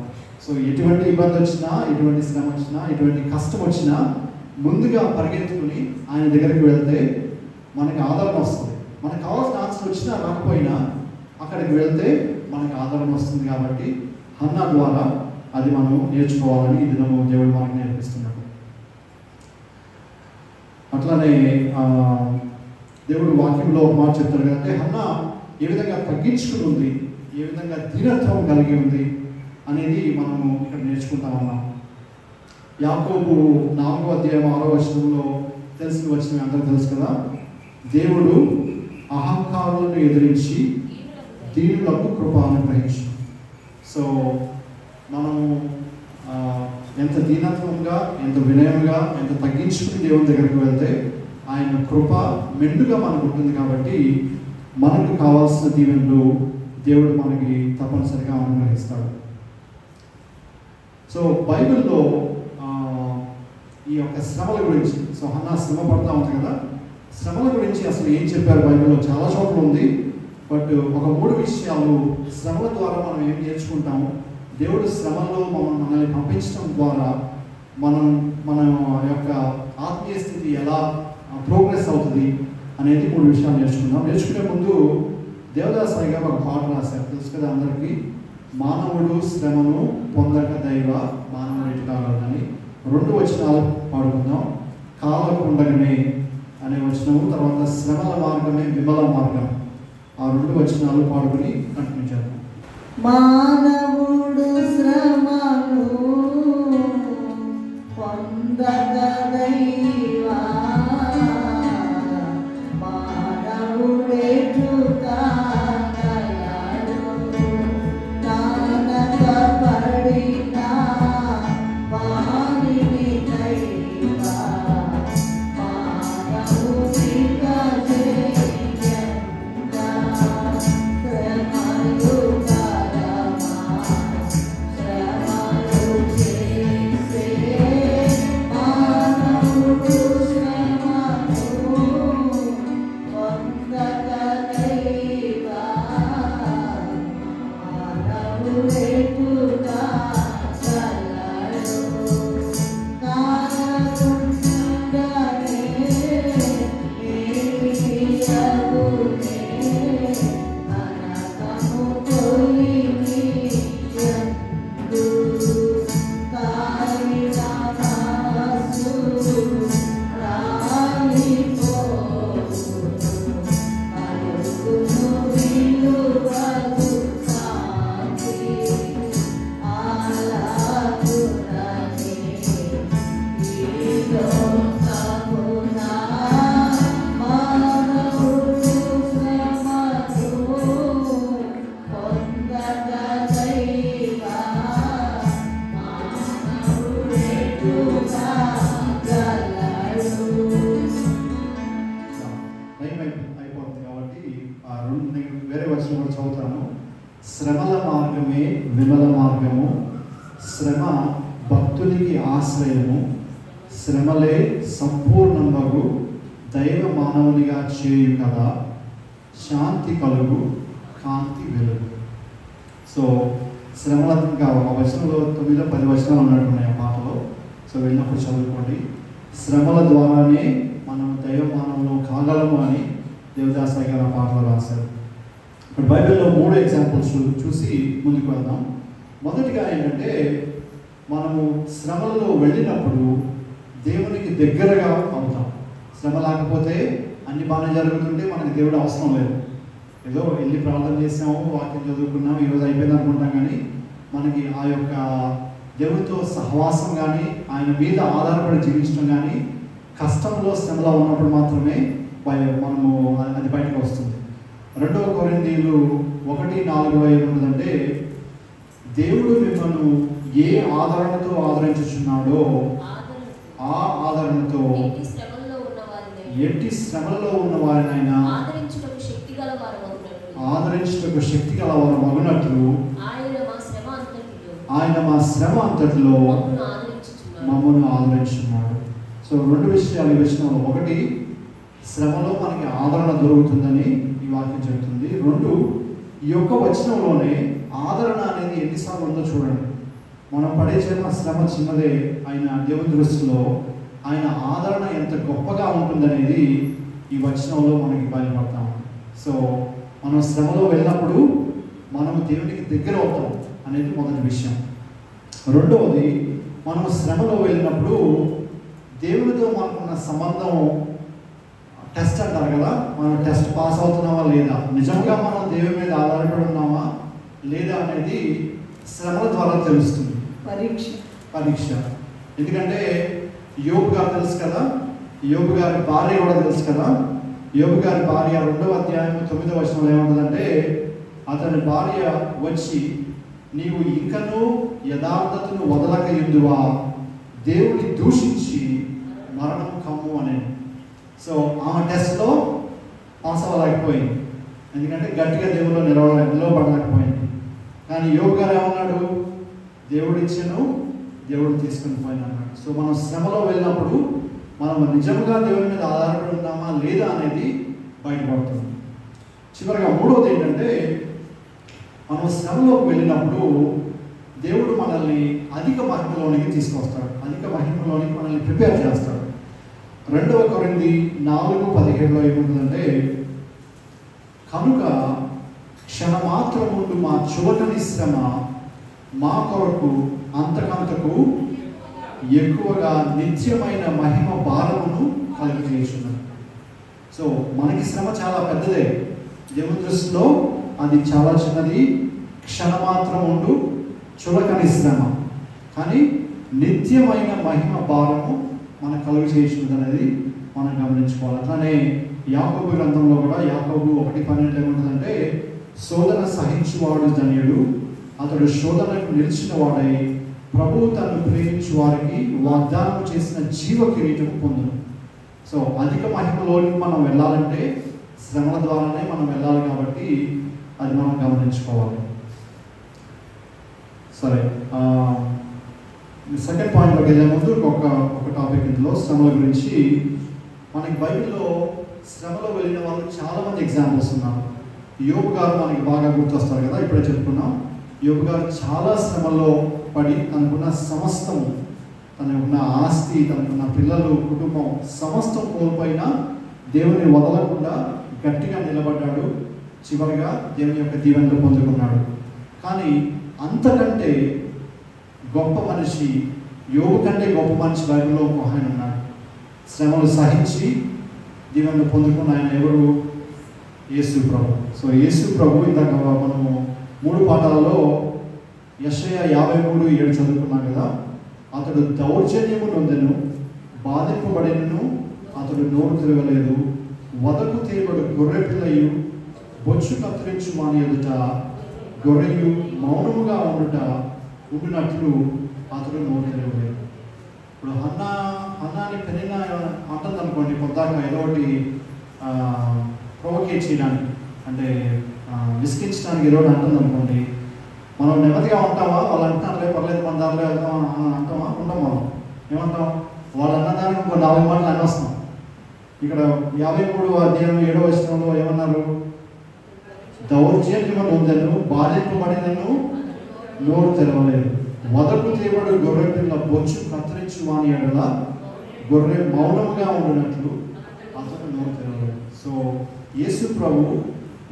సో ఎటువంటి ఇబ్బంది వచ్చినా, ఎటువంటి శ్రమ వచ్చినా, ఎటువంటి కష్టం వచ్చినా ముందుగా పరిగెత్తుకుని ఆయన దగ్గరికి వెళ్తే మనకి ఆదరణ వస్తుంది. మనకు కావాల్సిన ఆన్సర్ వచ్చినా రాకపోయినా అక్కడికి వెళ్తే మనకి ఆదరణ వస్తుంది. కాబట్టి హన్నా ద్వారా అది మనం నేర్చుకోవాలని ఈ దినము దేవుడు మనకు నేర్పిస్తున్నాడు. అట్లానే దేవుడు వాక్యంలో ఒక మాట చెప్తాడు కదంటే, హన్నా ఏ విధంగా తగ్గించుకుని ఉంది, ఏ విధంగా దీనత్వం కలిగి ఉంది అనేది మనము ఇక్కడ నేర్చుకుంటా ఉన్నాం. యాకోబు 4వ అధ్యాయం 6వ వచనంలో తెలిసిన వచనం అందరూ తెలుసు కదా, దేవుడు అహంకారులను ఎదిరించి దీనులకు కృప అనుగ్రహించు. సో మనము ఎంత దీనత్వంగా, ఎంత వినయంగా, ఎంత తగ్గించుకుని దేవుని దగ్గరికి వెళ్తే ఆయన కృప మెండుగా మనకు ఉంటుంది. కాబట్టి మనకు కావాల్సిన దీవెనలు దేవుడు మనకి తప్పనిసరిగా అనుగ్రహిస్తాడు. సో బైబిల్లో ఈ యొక్క శ్రమల గురించి, సో హన్నా శ్రమ పడతా ఉంది కదా, శ్రమల గురించి అసలు ఏం చెప్పారు బైబిల్లో చాలా చోట్ల ఉంది. బట్ ఒక 3 విషయాలు శ్రమల ద్వారా మనం ఏం నేర్చుకుంటాము, దేవుడు శ్రమలో మనల్ని పంపించడం ద్వారా మన యొక్క ఆత్మీయ స్థితి ఎలా ప్రోగ్రెస్ అవుతుంది అనేది 3 విషయాలు నేర్చుకుందాం. నేర్చుకునే ముందు దేవదాసాయి గారు ఒక పాట రాశారు, తెలుసు కదా అందరికీ, మానవుడు శ్రమను పొందక దైవ మానవుడు ఎటు కాగలదని. 2 వచనాలు పాడుకుందాం. కాలకుండగనే అనే వచనము, తర్వాత శ్రమల మార్గమే విమల మార్గం. ఆ 2 వచనాలు పాడుకుని కంటిన్యూ చేద్దాం. మానవుడు శ్రమను అయిపోతుంది కాబట్టి ఆ రెండు నేను వేరే వచనం కూడా చదువుతాను. శ్రమల మార్గమే విమల మార్గము, శ్రమ భక్తునికి ఆశ్రయము, శ్రమలే సంపూర్ణంబగు దైవ మానవునిగా చేయు కదా, శాంతి కలుగు కాంతి వెలుగు. సో శ్రమల ఇంకా ఒక వచనంలో 9-10 వచనాలు ఉన్నట్టున్నాయి ఆ పాటలో. సో వెళ్ళినప్పుడు చదువుకోండి. శ్రమల ద్వారానే మనం దైవ మానవులు కాగలము అని దేవదాసాయి గారు ఆ పాటలో రాశారు. ఇప్పుడు బైబిల్లో 3 ఎగ్జాంపుల్స్ చూసి ముందుకు వెళ్దాం. మొదటిగా ఏంటంటే, మనము శ్రమలలో వెళ్ళినప్పుడు దేవునికి దగ్గరగా అవుతాం. శ్రమ లేకపోతే అన్ని బాగానే జరుగుతుంటే మనకి దేవుడు అవసరం లేదు. ఏదో వెళ్ళి ప్రార్థన చేసాము, వాక్యం చదువుకున్నాము, ఈరోజు అయిపోయింది అనుకుంటాం. కానీ మనకి ఆ యొక్క దేవుడితో సహవాసం కానీ ఆయన మీద ఆధారపడి జీవించడం కానీ కష్టంలో శ్రమలో ఉన్నప్పుడు మాత్రమే మనము అది బయటకు వస్తుంది. 2 కొరింథీయులు 1:4 ఏముంటుందంటే, దేవుడు మిమ్మల్ని ఏ ఆదరణతో ఆదరించుచున్నాడో ఆ ఆదరణతో ఎట్టి శ్రమలలో ఉన్న వారినైనా ఆదరించుటకు శక్తి గల వారు మగునట్లు ఆయన మా శ్రమ అంతటిలో మమ్మల్ని ఆదరించున్నాడు. సో 2 విషయాలు ఈ విషయంలో. 1, శ్రమలో మనకి ఆదరణ దొరుకుతుందని ఈ వాక్యం చెబుతుంది. 2, ఈ యొక్క వచనంలోనే ఆదరణ అనేది ఎన్నిసార్లు ఉందో చూడండి. మనం పడే శ్రమ చిన్నదే, ఆయన దేవుని దృష్టిలో ఆయన ఆదరణ ఎంత గొప్పగా ఉంటుందనేది ఈ వచనంలో మనకి బయలుపడతాం. సో మనం శ్రమలో వెళ్ళినప్పుడు మనం దేవునికి దగ్గర అవుతాం అనేది మొదటి విషయం. 2వది, మనం శ్రమలో వెళ్ళినప్పుడు దేవునితో మనకున్న సంబంధం టెస్ట్ అంటారు కదా, మనం టెస్ట్ పాస్ అవుతున్నామా లేదా, నిజంగా మనం దేవుని మీద ఆధారపడి ఉన్నామా లేదా అనేది శ్రమల ద్వారా తెలుస్తుంది. పరీక్ష. ఎందుకంటే యోబు గారు తెలుసు కదా, యోబు గారి భార్య కూడా తెలుసు కదా. యోబు గారి భార్య 2వ అధ్యాయం 9వ వచనంలో ఏముంటుందంటే, అతని భార్య వచ్చి, నీవు ఇంకనూ యథార్థతను వదలక ఎందువా, దేవుని దూషించి మరణం కమ్ము అని. సో ఆమె టెస్ట్లో పాస్ అవ్వలేకపోయింది, ఎందుకంటే గట్టిగా దేవుల్లో నిలవబడలేకపోయింది. కానీ యోబు గారు ఏమన్నాడు, దేవుడు ఇచ్చాను, దేవుడు తీసుకుని పోయిన అన్నాడు. సో మనం శ్రమలో వెళ్ళినప్పుడు మనం నిజంగా దేవుని మీద ఆధారపడి ఉన్నామా లేదా అనేది బయటపడుతుంది. చివరిగా 3వది ఏంటంటే, మనం శ్రమలోకి వెళ్ళినప్పుడు దేవుడు మనల్ని అధిక మహిమలోనికి తీసుకొస్తాడు, అధిక మహిమలోనికి మనల్ని ప్రిపేర్ చేస్తాడు. 2 కొరింథీ 4:17 ఏముంటుందంటే, కనుక క్షణమాత్రం ముందు మా చులకని శ్రమ మా కొరకు అంతకంతకు ఎక్కువగా నిత్యమైన మహిమ భారమును కలిగజేస్తున్నారు. సో మనకి శ్రమ చాలా పెద్దదే, దేవుని దృష్టిలో అది చాలా చిన్నది. క్షణమాత్రం ఉండు చులకని శ్రమ, కానీ నిత్యమైన మహిమ భారము మనకు కలుగజేస్తున్నది అనేది మనం గమనించుకోవాలి. అట్లానే యాకోబు గ్రంథంలో కూడా యాకోబు 1:12 ఏముంటుందంటే, శోధన సహించువాడు ధన్యుడు, అతడు శోధనకు నిలిచిన వాడై ప్రభువు తను ప్రేమించు వారికి వాగ్దానం చేసిన జీవ కిరీటం పొందును. సో అధిక మహిమలోకి మనం వెళ్ళాలంటే శ్రమల ద్వారానే మనం వెళ్ళాలి, కాబట్టి అది మనం గమనించుకోవాలి. సరే, సెకండ్ పాయింట్లోకి వెళ్ళే ముందు ఒక టాపిక్, ఇందులో శ్రమల గురించి. మనకి బైబిల్లో శ్రమలో వెళ్ళిన వాళ్ళు చాలామంది ఎగ్జాంపుల్స్ ఉన్నారు. యోబు గారు మనకి బాగా గుర్తొస్తారు కదా, ఇప్పుడే చెప్పుకున్నాం. యోబు గారు చాలా శ్రమల్లో పడి తనకున్న సమస్తము, తనకున్న ఆస్తి, తనకున్న పిల్లలు, కుటుంబం సమస్తం కోల్పోయినా దేవుని వదలకుండా గట్టిగా నిలబడ్డాడు. చివరిగా దేవుని యొక్క దీవెనలు పొందుకున్నాడు. కానీ అంతకంటే గొప్ప మనిషి, యోబు కంటే గొప్ప మనిషి బైబిల్లో ఒక ఆయన ఉన్నాడు. శ్రమలు సహించి దీవెనలు పొందుకున్న ఆయన ఎవరు? యేసు ప్రభు. సో యేసు ప్రభు ఇందాక మనము 3 పాఠాలలో యెషయా 53:7 చదువుకున్నాం కదా. అతడు దౌర్జన్యము నొందెను, బాధింపబడినను అతడు నోరు తిరగలేదు. వదకు తేబడు గొర్రె పిల్లయు బొచ్చు కత్తిరించు వాని ఎదుట గొర్రెయు మౌనముగా ఉండునట్లు అతడు నోరు తిరగలేదు. ఇప్పుడు అప్పటిదాకా ఏదో ఒకటి ప్రొవోకేట్ చేయడానికి, అంటే విసిగించడానికి ఏదో ఒకటి అంటుంది అనుకోండి, మనం నెమ్మదిగా ఉంటామా? వాళ్ళు అంటున్నారులే పర్లేదు మన దారిలో వెళ్తాం అంటామా? ఉంటాం. మనం ఏమంటాం? వాళ్ళు అన్నదానికి ఇంకో 4 మాటలు అన్నొస్తాం. ఇక్కడ 53వ అధ్యాయం 7వ వచనంలో ఏమన్నారు? దౌర్జన్యము నొందెను, బాధింపబడినను నోరు తెరవలేదు, వదకు తేబడు గొర్రె పిల్ల బొచ్చు కత్తిరించి వాని ఎడల గొర్రె మౌనముగా ఉండినట్లు అతను నోరు తెరవలేదు. సో యేసు ప్రభు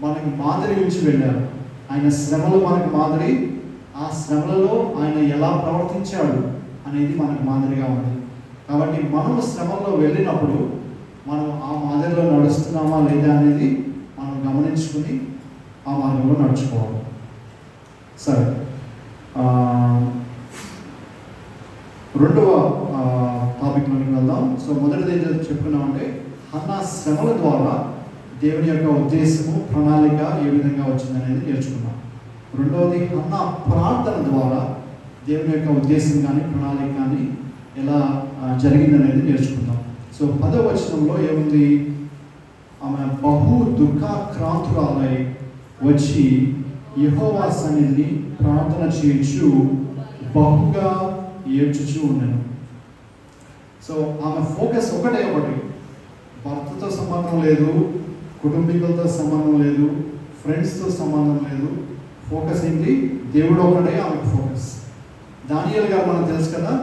మనకి మాదిరి నుంచి వెళ్ళారు. ఆయన శ్రమలు మనకు మాదిరి. ఆ శ్రమలలో ఆయన ఎలా ప్రవర్తించాడు అనేది మనకు మాదిరిగా ఉంది. కాబట్టి మనం శ్రమల్లో వెళ్ళినప్పుడు మనం ఆ మాదిరిలో నడుస్తున్నామా లేదా అనేది మనం గమనించుకుని ఆ మార్గంలో నడుచుకోవాలి. సరే, రెండవ టాపిక్లోకి వెళ్దాం. సో మొదటిది ఏం చెప్పుకున్నామంటే హన్నా శ్రమల ద్వారా దేవుని యొక్క ఉద్దేశము, ప్రణాళిక ఏ విధంగా వచ్చిందనేది నేర్చుకున్నాం. రెండవది హన్నా ప్రార్థన ద్వారా దేవుని యొక్క ఉద్దేశం కానీ ప్రణాళిక కానీ ఎలా జరిగిందనేది నేర్చుకుందాం. సో 10వ వచనంలో ఏముంది? ఆమె బహు దుఃఖాక్రాంతురాలై వచ్చి యెహోవా సన్నిధిని ప్రార్థన చేయొచ్చు బహుగా ఏడ్చుచూ ఉన్నాను. సో ఆమె ఫోకస్ ఒకటే, భర్తతో సంబంధం లేదు, కుటుంబీకులతో సంబంధం లేదు, ఫ్రెండ్స్తో సంబంధం లేదు. ఫోకస్ ఏంటి? దేవుడు ఒకటే ఆమెకు ఫోకస్. దానియేలు గారు మనకు తెలుసు కదా,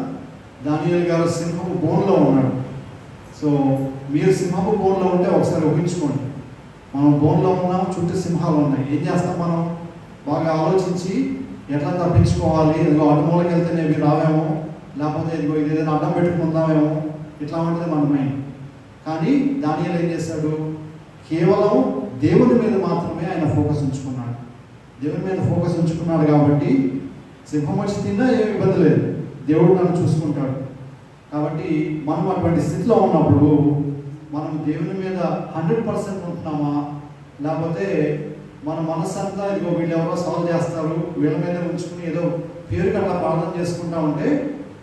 దానియేలు గారు సింహపు బోన్లో ఉన్నాడు. సో మీరు సింహపు బోన్లో ఉంటే ఒకసారి ఊహించుకోండి. మనం బోన్లో ఉన్నాం, చుట్టూ సింహాలు ఉన్నాయి. ఏం చేస్తాం? మనం బాగా ఆలోచించి ఎట్లా తప్పించుకోవాలి, ఇదిగో అడుమూలకి వెళ్తే ఇవి రావేమో, లేకపోతే ఇదిగో ఇది ఏదైనా అడ్డం పెట్టుకుందామేమో, ఇట్లా ఉంటుంది మన మైండ్. కానీ దానియేలు ఏం చేశాడు? కేవలం దేవుని మీద మాత్రమే ఆయన ఫోకస్ ఉంచుకున్నాడు. దేవుని మీద ఫోకస్ ఉంచుకున్నాడు కాబట్టి సింహం వచ్చి తిన్నా ఏమి ఇబ్బంది లేదు, దేవుడు నన్ను చూసుకుంటాడు. కాబట్టి మనం అటువంటి స్థితిలో ఉన్నప్పుడు మనం దేవుని మీద 100% ఉంటున్నామా, లేకపోతే మన మనస్సంతా ఇదిగో వీళ్ళు ఎవరో సాల్వ్ చేస్తారు, వీళ్ళ మీద ఉంచుకుని ఏదో పేరుకి అట్లా ప్రార్థన చేసుకుంటా ఉంటే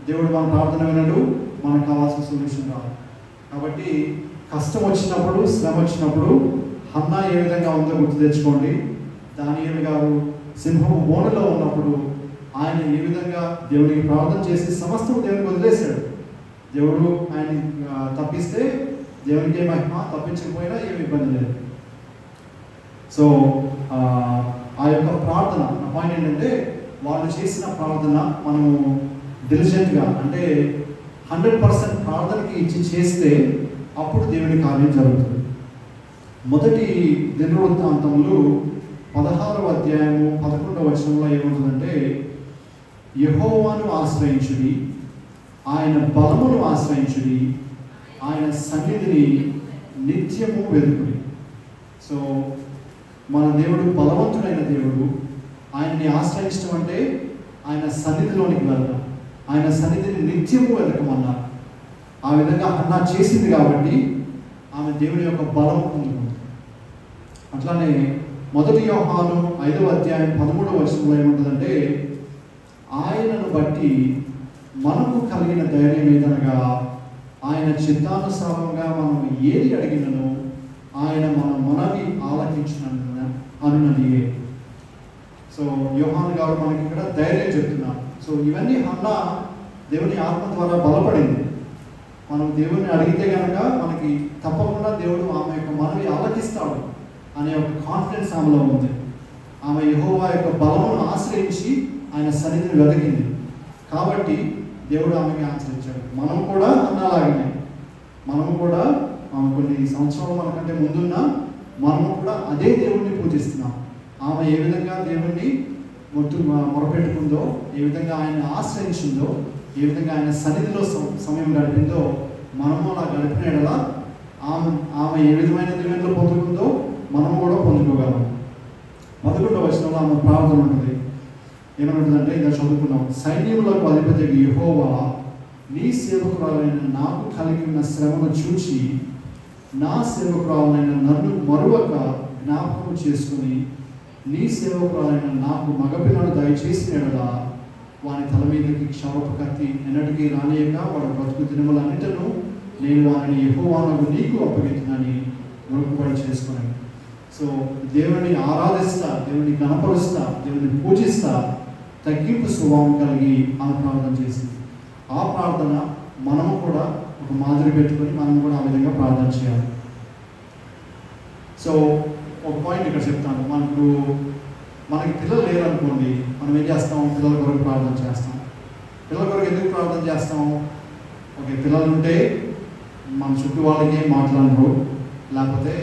దేవుడు మన ప్రార్థన వినడు, మనకు కావాల్సిన సొల్యూషన్ రాదు. కాబట్టి కష్టం వచ్చినప్పుడు, శ్రమ వచ్చినప్పుడు హన్నా ఏ విధంగా ఉందో గుర్తు తెచ్చుకోండి. దానియేలు గారు సింహము బోనులో ఉన్నప్పుడు ఆయన ఏ విధంగా దేవునికి ప్రార్థన చేసి సమస్తం దేవునికి వదిలేశాడు. దేవుడు ఆయన తప్పిస్తే దేవునికి మహిమ, తప్పించకపోయినా ఏమి ఇబ్బంది లేదు. సో ఆ యొక్క ప్రార్థన, నా పాయింట్ ఏంటంటే వాళ్ళు చేసిన ప్రార్థన మనము డిలిజెంట్గా, అంటే 100% ప్రార్థనకి ఇచ్చి చేస్తే అప్పుడు దేవుని కార్యం జరుగుతుంది. మొదటి దినవృత్తాంతములు 16వ అధ్యాయము 11వ వచనంలో ఏమవుతుందంటే, యెహోవాను ఆశ్రయించుడి, ఆయన బలమును ఆశ్రయించుడి, ఆయన సన్నిధిని నిత్యము వెతుకుడి. సో మన దేవుడు బలవంతుడైన దేవుడు. ఆయన్ని ఆశ్రయించడం అంటే ఆయన సన్నిధిలోనికి వెళ్ళడం, ఆయన సన్నిధిని నిత్యము వెతకమన్నారు. ఆ విధంగా హన్నా చేసింది కాబట్టి ఆమె దేవుని యొక్క బలం పొందుకుంది. అట్లానే మొదటి యోహాను 5వ అధ్యాయం 13వ వచనంలో ఏముంటుందంటే, ఆయనను బట్టి మనకు కలిగిన ధైర్యం ఏదనగా ఆయన చిత్తానుసారంగా మనం ఏది అడిగినను ఆయన మన మనవి ఆలకించినది. సో యోహాను గారు మనకి ఇక్కడ ధైర్యం చెప్తున్నారు. సో ఇవన్నీ హన్నా దేవుని ఆత్మ ద్వారా బలపడింది. మనం దేవుడిని అడిగితే కనుక మనకి తప్పకుండా దేవుడు ఆమె యొక్క మనవి ఆలకిస్తాడు అనే ఒక కాన్ఫిడెన్స్ ఆమెలో ఉంది. ఆమె యెహోవా యొక్క బలమును ఆశ్రయించి ఆయన సన్నిధిని వెతికింది కాబట్టి దేవుడు ఆమెకి ఆశ్రయించాడు. మనం కూడా అన్నలాగానే, మనము కూడా కొన్ని సంవత్సరాలు మనకంటే ముందున్న మనము కూడా అదే దేవుడిని పూజిస్తున్నాం. ఆమె ఏ విధంగా దేవుణ్ణి మొరపెట్టుకుందో, ఏ విధంగా ఆయన ఆశ్రయించిందో, ఏ విధంగా ఆయన సన్నిధిలో సమయం గడిపిందో మనము అలా గడిపినలా ఆమె ఏ విధమైన దేవునిలో పొందుకుందో మనము కూడా పొందుకోగలం. 11వ వచనంలో ఆమె ప్రార్థన ఉంటుంది. ఏమనుంటుందంటే, ఇంకా చదువుకున్నాం, సైన్యములకు అధిపతి యెహోవా నీ సేవకురాలైన నాకు కలిగి ఉన్న శ్రమను చూచి నా సేవకురాలైన నన్ను మరొక జ్ఞాపకం చేసుకుని నీ సేవకురాలైన నాకు మగపిల్లలు దయచేసినలా వాని తల మీదకి క్షవపు కత్తి ఎన్నటికీ రానియక వాడు బ్రతుకు దినములన్నిటను నేను వారిని యెహోవానగు నీకు అప్పగించునని మొక్కుబడి చేసుకున్నాను. సో దేవుని ఆరాధిస్తా, దేవుని గణపరుస్తా, దేవుని పూజిస్తా తగ్గింపు స్వభావం కలిగి ఆమె ప్రార్థన చేసింది. ఆ ప్రార్థన మనము కూడా ఒక మాదిరి పెట్టుకొని మనం కూడా ఆ విధంగా ప్రార్థన చేయాలి. సో ఒక పాయింట్ ఇక్కడ చెప్తాను. మనకి పిల్లలు లేరనుకోండి, మనం ఏం చేస్తాం? పిల్లల కొరకు ప్రార్థన చేస్తాం. పిల్లల కొరకు ఎందుకు ప్రార్థన చేస్తాం? ఓకే, పిల్లలు ఉంటే మన చుట్టూ వాళ్ళకి ఏం మాట్లాడరు, లేకపోతే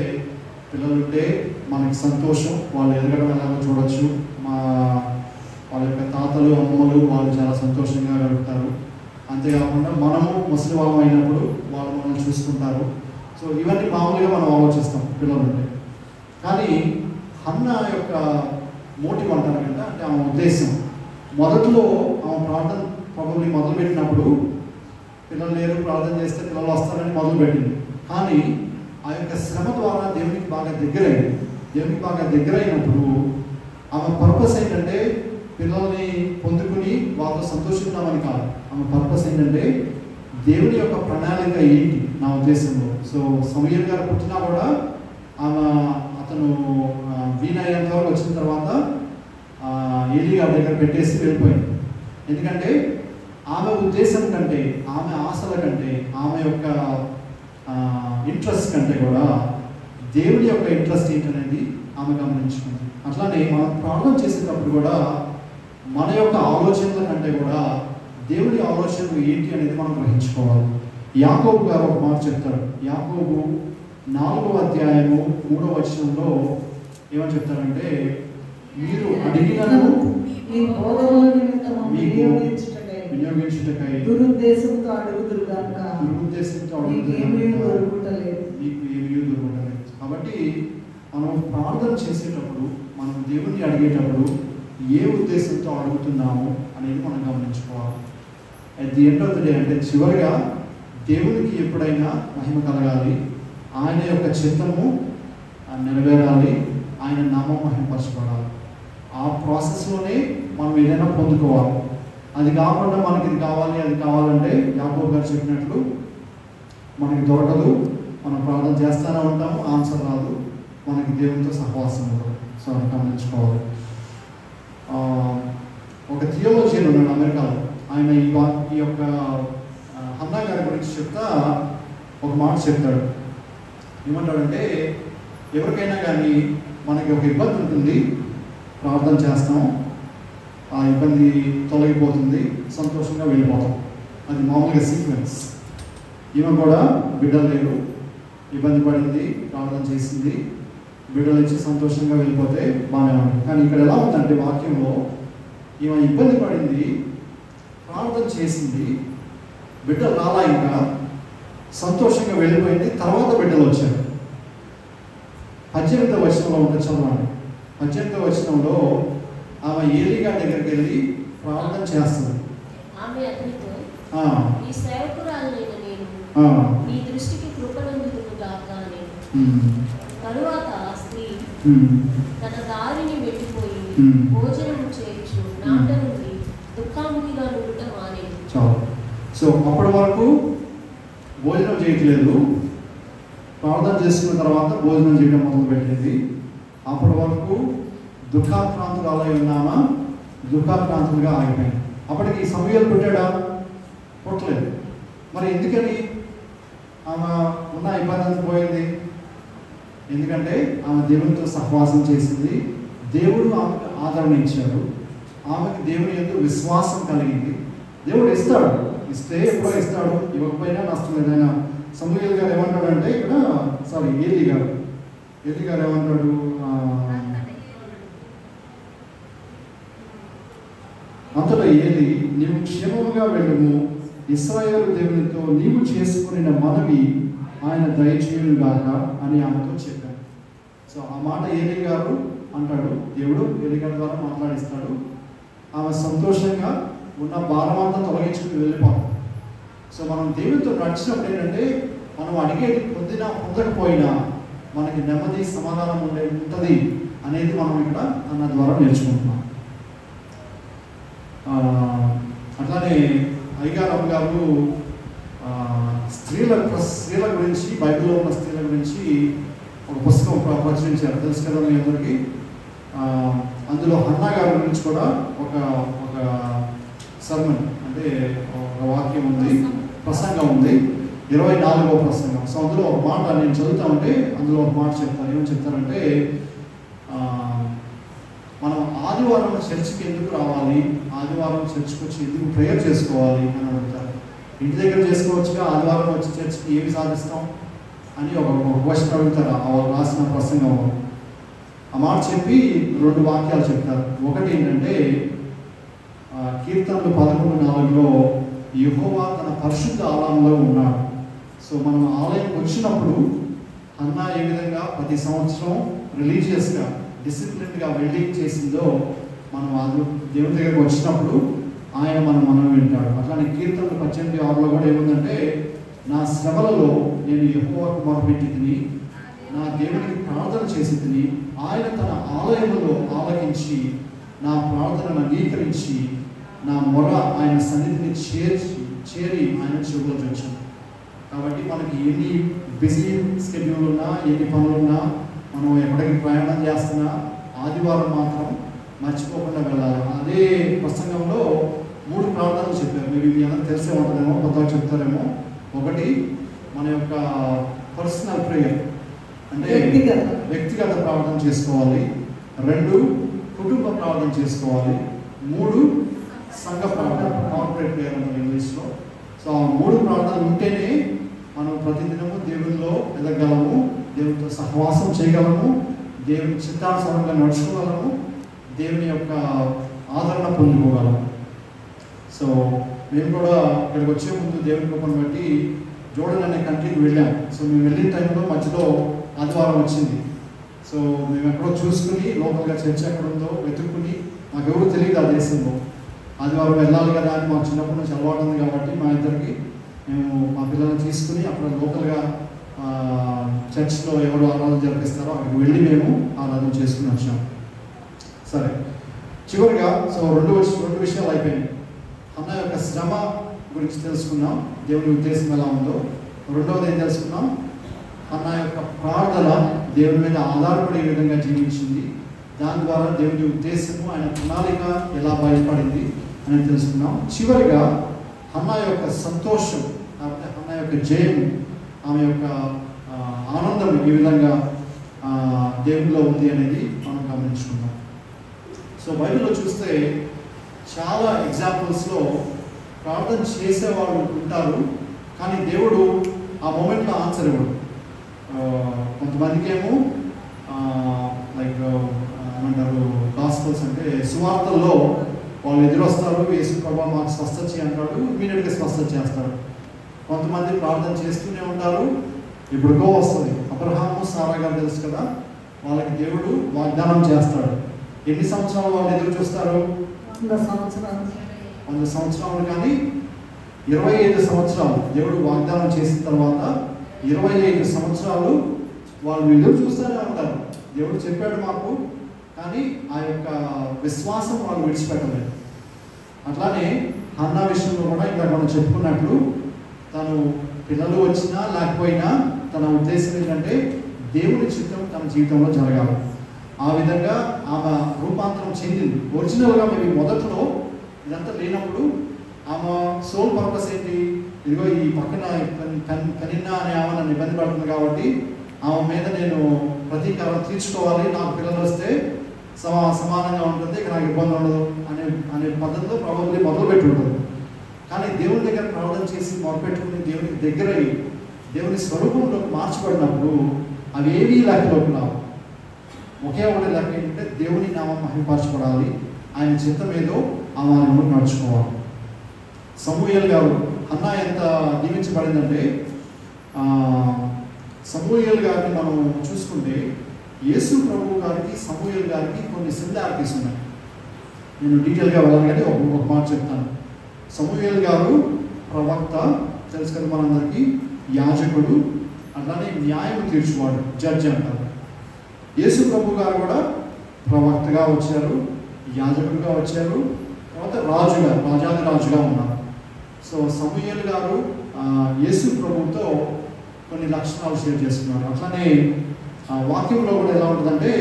పిల్లలు ఉంటే మనకి సంతోషం, వాళ్ళు ఎదగడం ఎలాగో చూడొచ్చు. వాళ్ళ యొక్క తాతలు అమ్మలు వాళ్ళు చాలా సంతోషంగా గడుపుతారు. అంతేకాకుండా మనము ముసలి వాళ్ళం అయినప్పుడు వాళ్ళు మనల్ని చూసుకుంటారు. సో ఇవన్నీ మామూలుగా మనం ఆలోచిస్తాం పిల్లలు ఉంటే. కానీ హన్న యొక్క మోటివ్ అంటారు కదా, అంటే ఆమె ఉద్దేశం మొదట్లో ఆమె ప్రార్థన ప్రాబబ్లీ మొదలుపెట్టినప్పుడు పిల్లలు లేరు, ప్రార్థన చేస్తే పిల్లలు వస్తారని మొదలుపెట్టింది. కానీ ఆ యొక్క శ్రమ ద్వారా దేవునికి బాగా దగ్గరైంది. దేవునికి బాగా దగ్గరైనప్పుడు ఆమె పర్పస్ ఏంటంటే పిల్లల్ని పొందుకుని వాళ్ళతో సంతోషిద్దామని కాదు. ఆమె పర్పస్ ఏంటంటే దేవుని యొక్క ప్రణాళిక ఏంటి నా ఉద్దేశంలో. సో సమూయేలు గారు పుట్టినా కూడా అతను వీణ అయ్యేంత వరకు వచ్చిన తర్వాత ఏలీ గారి దగ్గర పెట్టేసి వెళ్ళిపోయింది. ఎందుకంటే ఆమె ఉద్దేశం కంటే, ఆమె ఆశల కంటే, ఆమె యొక్క ఇంట్రెస్ట్ కంటే కూడా దేవుని యొక్క ఇంట్రెస్ట్ ఏంటనేది ఆమె గమనించుకుంది. అట్లానే మనం ప్రార్థన చేసేటప్పుడు కూడా మన యొక్క ఆలోచనల కంటే కూడా దేవుని ఆలోచనలు ఏంటి అనేది మనం గ్రహించుకోవాలి. యాకోబు గారు ఒక మాట చెప్తారు. యాకోబు 4వ అధ్యాయము 3వ వచనంలో ఏమని చెప్తారంటే, మీరు అడిగినను వినియోగించుటకై దురుద్దేశంతో అడుగుదురు గాక మీకు ఏమీ దొరుకుటలేదు. కాబట్టి మనం ప్రార్థన చేసేటప్పుడు, మనం దేవుణ్ణి అడిగేటప్పుడు ఏ ఉద్దేశంతో అడుగుతున్నాము అనేది మనం గమనించుకోవాలి. At the end of the day, అంటే చివరిగా దేవునికి ఎప్పుడైనా మహిమ కలగాలి, ఆయన యొక్క చిత్తము నెరవేరాలి, ఆయన నామం మహిమపరచబడాలి. ఆ ప్రాసెస్లోనే మనం ఏదైనా పొందుకోవాలి. అది కాకుండా మనకి ఇది కావాలి, అది కావాలంటే యాకోబు గారు చెప్పినట్లు మనకి దొరకదు. మనం ప్రార్థన చేస్తూనే ఉంటాము, ఆన్సర్ రాదు, మనకి దేవునితో సహవాసం ఉండదు. సో అది గమనించుకోవాలి. ఒక థియోలజియన్ ఉన్నాడు అమెరికాలో. ఆయన ఈ యొక్క హన్నా గారి గురించి చెప్తా ఒక మాట చెప్తాడు. ఏమంటాడంటే, ఎవరికైనా కానీ మనకి ఒక ఇబ్బంది ఉంటుంది, ప్రార్థన చేస్తాం, ఆ ఇబ్బంది తొలగిపోతుంది, సంతోషంగా వెళ్ళిపోతాం. అది మామూలుగా సీక్వెన్స్. ఈమె కూడా బిడ్డలు లేరు, ఇబ్బంది పడింది, ప్రార్థన చేసింది, బిడ్డలు ఇచ్చి సంతోషంగా వెళ్ళిపోతే బాగానే ఉంది. కానీ ఇక్కడ ఎలా ఉందంటే వాక్యంలో, ఈమె ఇబ్బంది పడింది, ప్రార్థన చేసింది, బిడ్డలు రాలా, ఇంకా సంతోషంగా వెళ్ళిపోయింది, తర్వాత బిడ్డలు వచ్చారు. 18వ వచనంలో ఉంటుంది, చదవండి. 18వ వచనంలో ఆమె ఏలీ గారి దగ్గరికి వెళ్ళి ప్రార్థన చేస్తుంది. ఆమె అతనితో, ఈ సేవకురాలైన నేను నీ దృష్టికి కృపనందుగాక నేను. తరువాత ఆ స్త్రీ తన దారిని వెళ్ళిపోయి భోజనం చేయొచ్చు నాట నుండి దుఃఖాముఖిగా నుండి మానేది. సో అప్పటి వరకు భోజనం చేయట్లేదు, ప్రార్థన చేసుకున్న తర్వాత భోజనం చేయడం మొదలు పెట్టింది. అప్పటి వరకు దుఃఖాక్రాంతులు ఉన్నామా, దుఃఖాక్రాంతులుగా ఆగిపోయింది. అప్పటికి సమూయేలు పుట్టాడా? పుట్టలేదు. మరి ఎందుకని ఆమె ఉన్న ఇబ్బంది పోయింది? ఎందుకంటే ఆమె దేవునితో సహవాసం చేసింది, దేవుడు ఆమెకు ఆదరణ ఇచ్చాడు, ఆమెకి దేవుని యందు విశ్వాసం కలిగింది. దేవుడు ఇస్తాడు, ఇస్తే ఎప్పుడో ఇస్తాడు, ఇవ్వకపోయినా నష్టం లేదైనా. సమూయేలు గారు ఏమంటాడంటే ఇక్కడ, ఏలీ గారు ఏమంటాడు, అంతటా ఏలీ, నీవు క్షేమముగా వెళ్ళము, ఇశ్రాయేలు దేవునితో నీవు చేసుకున్న మనవి ఆయన దయచేయునుగాక అని ఆమెతో చెప్పాను. సో ఆ మాట ఏలీ గారు అంటాడు, దేవుడు ఏలీ గారి ద్వారా మాట్లాడిస్తాడు. ఆమె సంతోషంగా ఉన్న భారమంతా తొలగించుకుని వెళ్ళిపోతాం. సో మనం దేవునితో నడిచినప్పుడు ఏంటంటే, మనం అడిగేది పొందకపోయినా మనకి నెమ్మది, సమాధానం ఉంటుంది అనేది మనం ఇక్కడ అన్న ద్వారా నేర్చుకుంటున్నాం. అట్లానే అయ్యగారు అమ్మగారు స్త్రీల గురించి, బైబిల్లో ఉన్న స్త్రీల గురించి ఒక పుస్తకం ప్రచురించారు, తెలుసు కదా మీ అందరికీ. అందులో హన్నా గారి గురించి కూడా ఒక సర్మన్ అంటే ఒక వాక్యం ఉంది, ప్రసంగం ఉంది, 24వ ప్రసంగం. సో అందులో ఒక మాట నేను చదువుతా ఉంటే అందులో ఒక మాట చెప్తాను. ఏమని చెప్తారంటే, మనం ఆదివారం చర్చికి ఎందుకు రావాలి, ఆదివారం చర్చికి వచ్చి ఎందుకు ప్రేయర్ చేసుకోవాలి అని అడుగుతారు. ఇంటి దగ్గర చేసుకోవచ్చుగా, ఆదివారం వచ్చి చర్చికి ఏమి సాధిస్తాం అని ఒక క్వశ్చన్ అడుగుతారు వాళ్ళు రాసిన ప్రసంగం. ఆ మాట చెప్పి 2 వాక్యాలు చెప్తారు. ఒకటి ఏంటంటే, కీర్తనలు 11:4లో యెహోవా తన పరిశుద్ధ ఆలయంలో ఉన్నాడు. సో మనం ఆలయం వచ్చినప్పుడు హన్నా ఏ విధంగా ప్రతి సంవత్సరం రిలీజియస్గా డిసిప్లిన్గా వెళ్ళి చేసిందో, మనం దేవుని దగ్గరకు వచ్చినప్పుడు ఆయన మనం వింటాడు. అట్లానే కీర్తనలు 18:6లో కూడా ఏముందంటే, నా శ్రమలలో నేను యెహోవాకు మొరపెట్టి తిని, నా దేవునికి ప్రార్థన చేసి తిని, ఆయన తన ఆలయంలో ఆలకించి నా ప్రార్థనను అంగీకరించి నా మొర ఆయన సన్నిధిని చేరి ఆయన చెవులో వచ్చాను. కాబట్టి మనకి ఎన్ని బిజీ స్కెడ్యూల్ ఉన్నా, ఎన్ని పనులున్నా, మనం ఎక్కడికి ప్రయాణం చేస్తున్నా ఆదివారం మాత్రం మర్చిపోకుండా వెళ్ళాలి. అదే ప్రసంగంలో 3 ప్రార్థనలు చెప్పారు. మీరు మీ అందరూ తెలిసే ఉంటుందేమో, కొత్తగా చెప్తారేమో. ఒకటి మన యొక్క పర్సనల్ ప్రేయర్ అంటే వ్యక్తిగత ప్రార్థన చేసుకోవాలి. 2 కుటుంబ ప్రార్థన చేసుకోవాలి. 3 సంఘ ప్రార్థన, కార్పొరేట్ ప్రేయర్ అంటారు ఇంగ్లీష్లో. సో ఆ 3 ప్రార్థనలు ఉంటేనే మనం ప్రతిదినము దేవునిలో ఎదగలము, దేవునితో సహవాసం చేయగలము, దేవుని చిత్తానుసారంగా నడుచుకోగలము, దేవుని యొక్క ఆదరణ పొందుకోగలము. సో మేము కూడా ఇక్కడికి వచ్చే ముందు దేవుని కృపను బట్టి జోర్డన్ అనే కంట్రీకి వెళ్ళాం. సో మేము వెళ్ళిన టైంలో మధ్యలో ఆదివారం వచ్చింది. సో మేము ఎక్కడో చూసుకుని లోకల్గా చర్చ ఎక్కడ ఉందో వెతుక్కుని, మాకెవరూ తెలియదు ఆ దేశంలో, ఆదివారం వెళ్ళాలి కదా అని మాకు చిన్నప్పటి నుంచి అలవాటు ఉంది కాబట్టి మా ఇద్దరికి మేము మా పిల్లల్ని తీసుకుని అక్కడ లోకల్గా చర్చ్లో ఎవరు ఆరాధన జరిపిస్తారో అక్కడికి వెళ్ళి మేము ఆరాధన చేసుకుని వచ్చాం. సరే, చివరిగా సో రెండు విషయాలు అయిపోయినాయి. అన్న యొక్క శ్రమ గురించి తెలుసుకున్నాం, దేవుని ఉద్దేశం ఎలా ఉందో. రెండవది ఏం తెలుసుకున్నాం, అన్న యొక్క ప్రార్థన దేవుని మీద ఆధారపడే విధంగా జీవించింది, దాని ద్వారా దేవుని ఉద్దేశము, ఆయన ప్రణాళిక ఎలా బయటపడింది అని తెలుసుకున్నాం. చివరిగా హన్న యొక్క సంతోషం, లేకపోతే హన్న యొక్క జయం, ఆమె యొక్క ఆనందం ఈ విధంగా దేవునిలో ఉంది అనేది మనం గమనించుకున్నాం. సో బైబిల్లో చూస్తే చాలా ఎగ్జాంపుల్స్లో ప్రార్థన చేసేవాళ్ళు ఉంటారు, కానీ దేవుడు ఆ మూమెంట్లో ఆన్సర్ ఇవ్వడు. కొంతమందికి ఏమో లైక్ ఏమంటారు, గాస్పల్స్ అంటే సువార్తల్లో వాళ్ళు ఎదురొస్తారు, యేసు ప్రభువా మాకు స్వస్థత చేయి అంటాడు, ఇమీడియట్గా స్వస్థత చేస్తాడు. కొంతమంది ప్రార్థన చేస్తూనే ఉంటారు, ఎప్పుడుకో వస్తుంది. అబ్రహాము, సారా గారు తెలుసు కదా, వాళ్ళకి దేవుడు వాగ్దానం చేస్తాడు. ఎన్ని సంవత్సరాలు వాళ్ళు ఎదురు చూస్తారు? 100 సంవత్సరాలు కానీ 25 సంవత్సరాలు దేవుడు వాగ్దానం చేసిన తర్వాత 25 సంవత్సరాలు వాళ్ళు ఎదురు చూస్తూనే ఉంటారు. దేవుడు చెప్పాడు మాకు, కానీ ఆ యొక్క విశ్వాసం వాళ్ళు విడిచిపెట్టలేదు. అట్లానే హన్నా విషయంలో కూడా ఇక్కడ మనం చెప్పుకున్నట్లు, తను పిల్లలు వచ్చినా లేకపోయినా తన ఉద్దేశం ఏంటంటే దేవుని చిత్తం తన జీవితంలో జరగాలి. ఆ విధంగా ఆమె రూపాంతరం చెందింది. ఒరిజినల్గా మేము మొదట్లో ఇదంతా లేనప్పుడు ఆమె సోల్ పర్పస్ ఏంటి, ఇదిగో ఈ పక్కన కనిన్నా అనే ఆమె నన్ను ఇబ్బంది పడుతుంది కాబట్టి ఆమె మీద నేను ప్రతీకారం తీర్చుకోవాలి, నాకు పిల్లలు వస్తే సమానంగా ఉంటుంది, ఇక నాకు ఇబ్బంది ఉండదు అనే పద్ధతిలో ప్రాబబ్లీ మొదలుపెట్టి ఉంటుంది. కానీ దేవుని దగ్గర ప్రార్థన చేసి మొదలుపెట్టుకుని దేవునికి దగ్గరై దేవుని స్వరూపంలోకి మార్చబడినప్పుడు అవి ఏవీ లెక్కలోకి రావు. ఒకే ఒకటి లెక్క ఏంటంటే దేవుని నామం మహిమపరచబడాలి, ఆయన చిత్తం ఏదో ఆ మార్గంలో నడుచుకోవాలి. సమూయేలు గారు, హన్నా ఎంత దీవించబడిందంటే, సమూయేలు గారిని మనం చూసుకుంటే యేసు ప్రభు గారికి సమూయేలు గారికి కొన్ని సిమిలారిటీస్ ఉన్నాయి. నేను డీటెయిల్గా వెళ్ళాలి కానీ ఒక మాట చెప్తాను. సమూయేలు గారు ప్రవక్త, తెలుసు కదా మనందరికీ, యాజకుడు, అట్లానే న్యాయం తీర్చువాడు, జడ్జి అంటారు. యేసు ప్రభు గారు కూడా ప్రవక్తగా వచ్చారు, యాజకుడిగా వచ్చారు, తర్వాత రాజాది రాజుగా ఉన్నారు. సో సమూయేలు గారు యేసు ప్రభువుతో కొన్ని లక్షణాలు షేర్ చేసుకున్నారు. అట్లానే వాక్యంలో కూడా ఎలా ఉంటుందంటే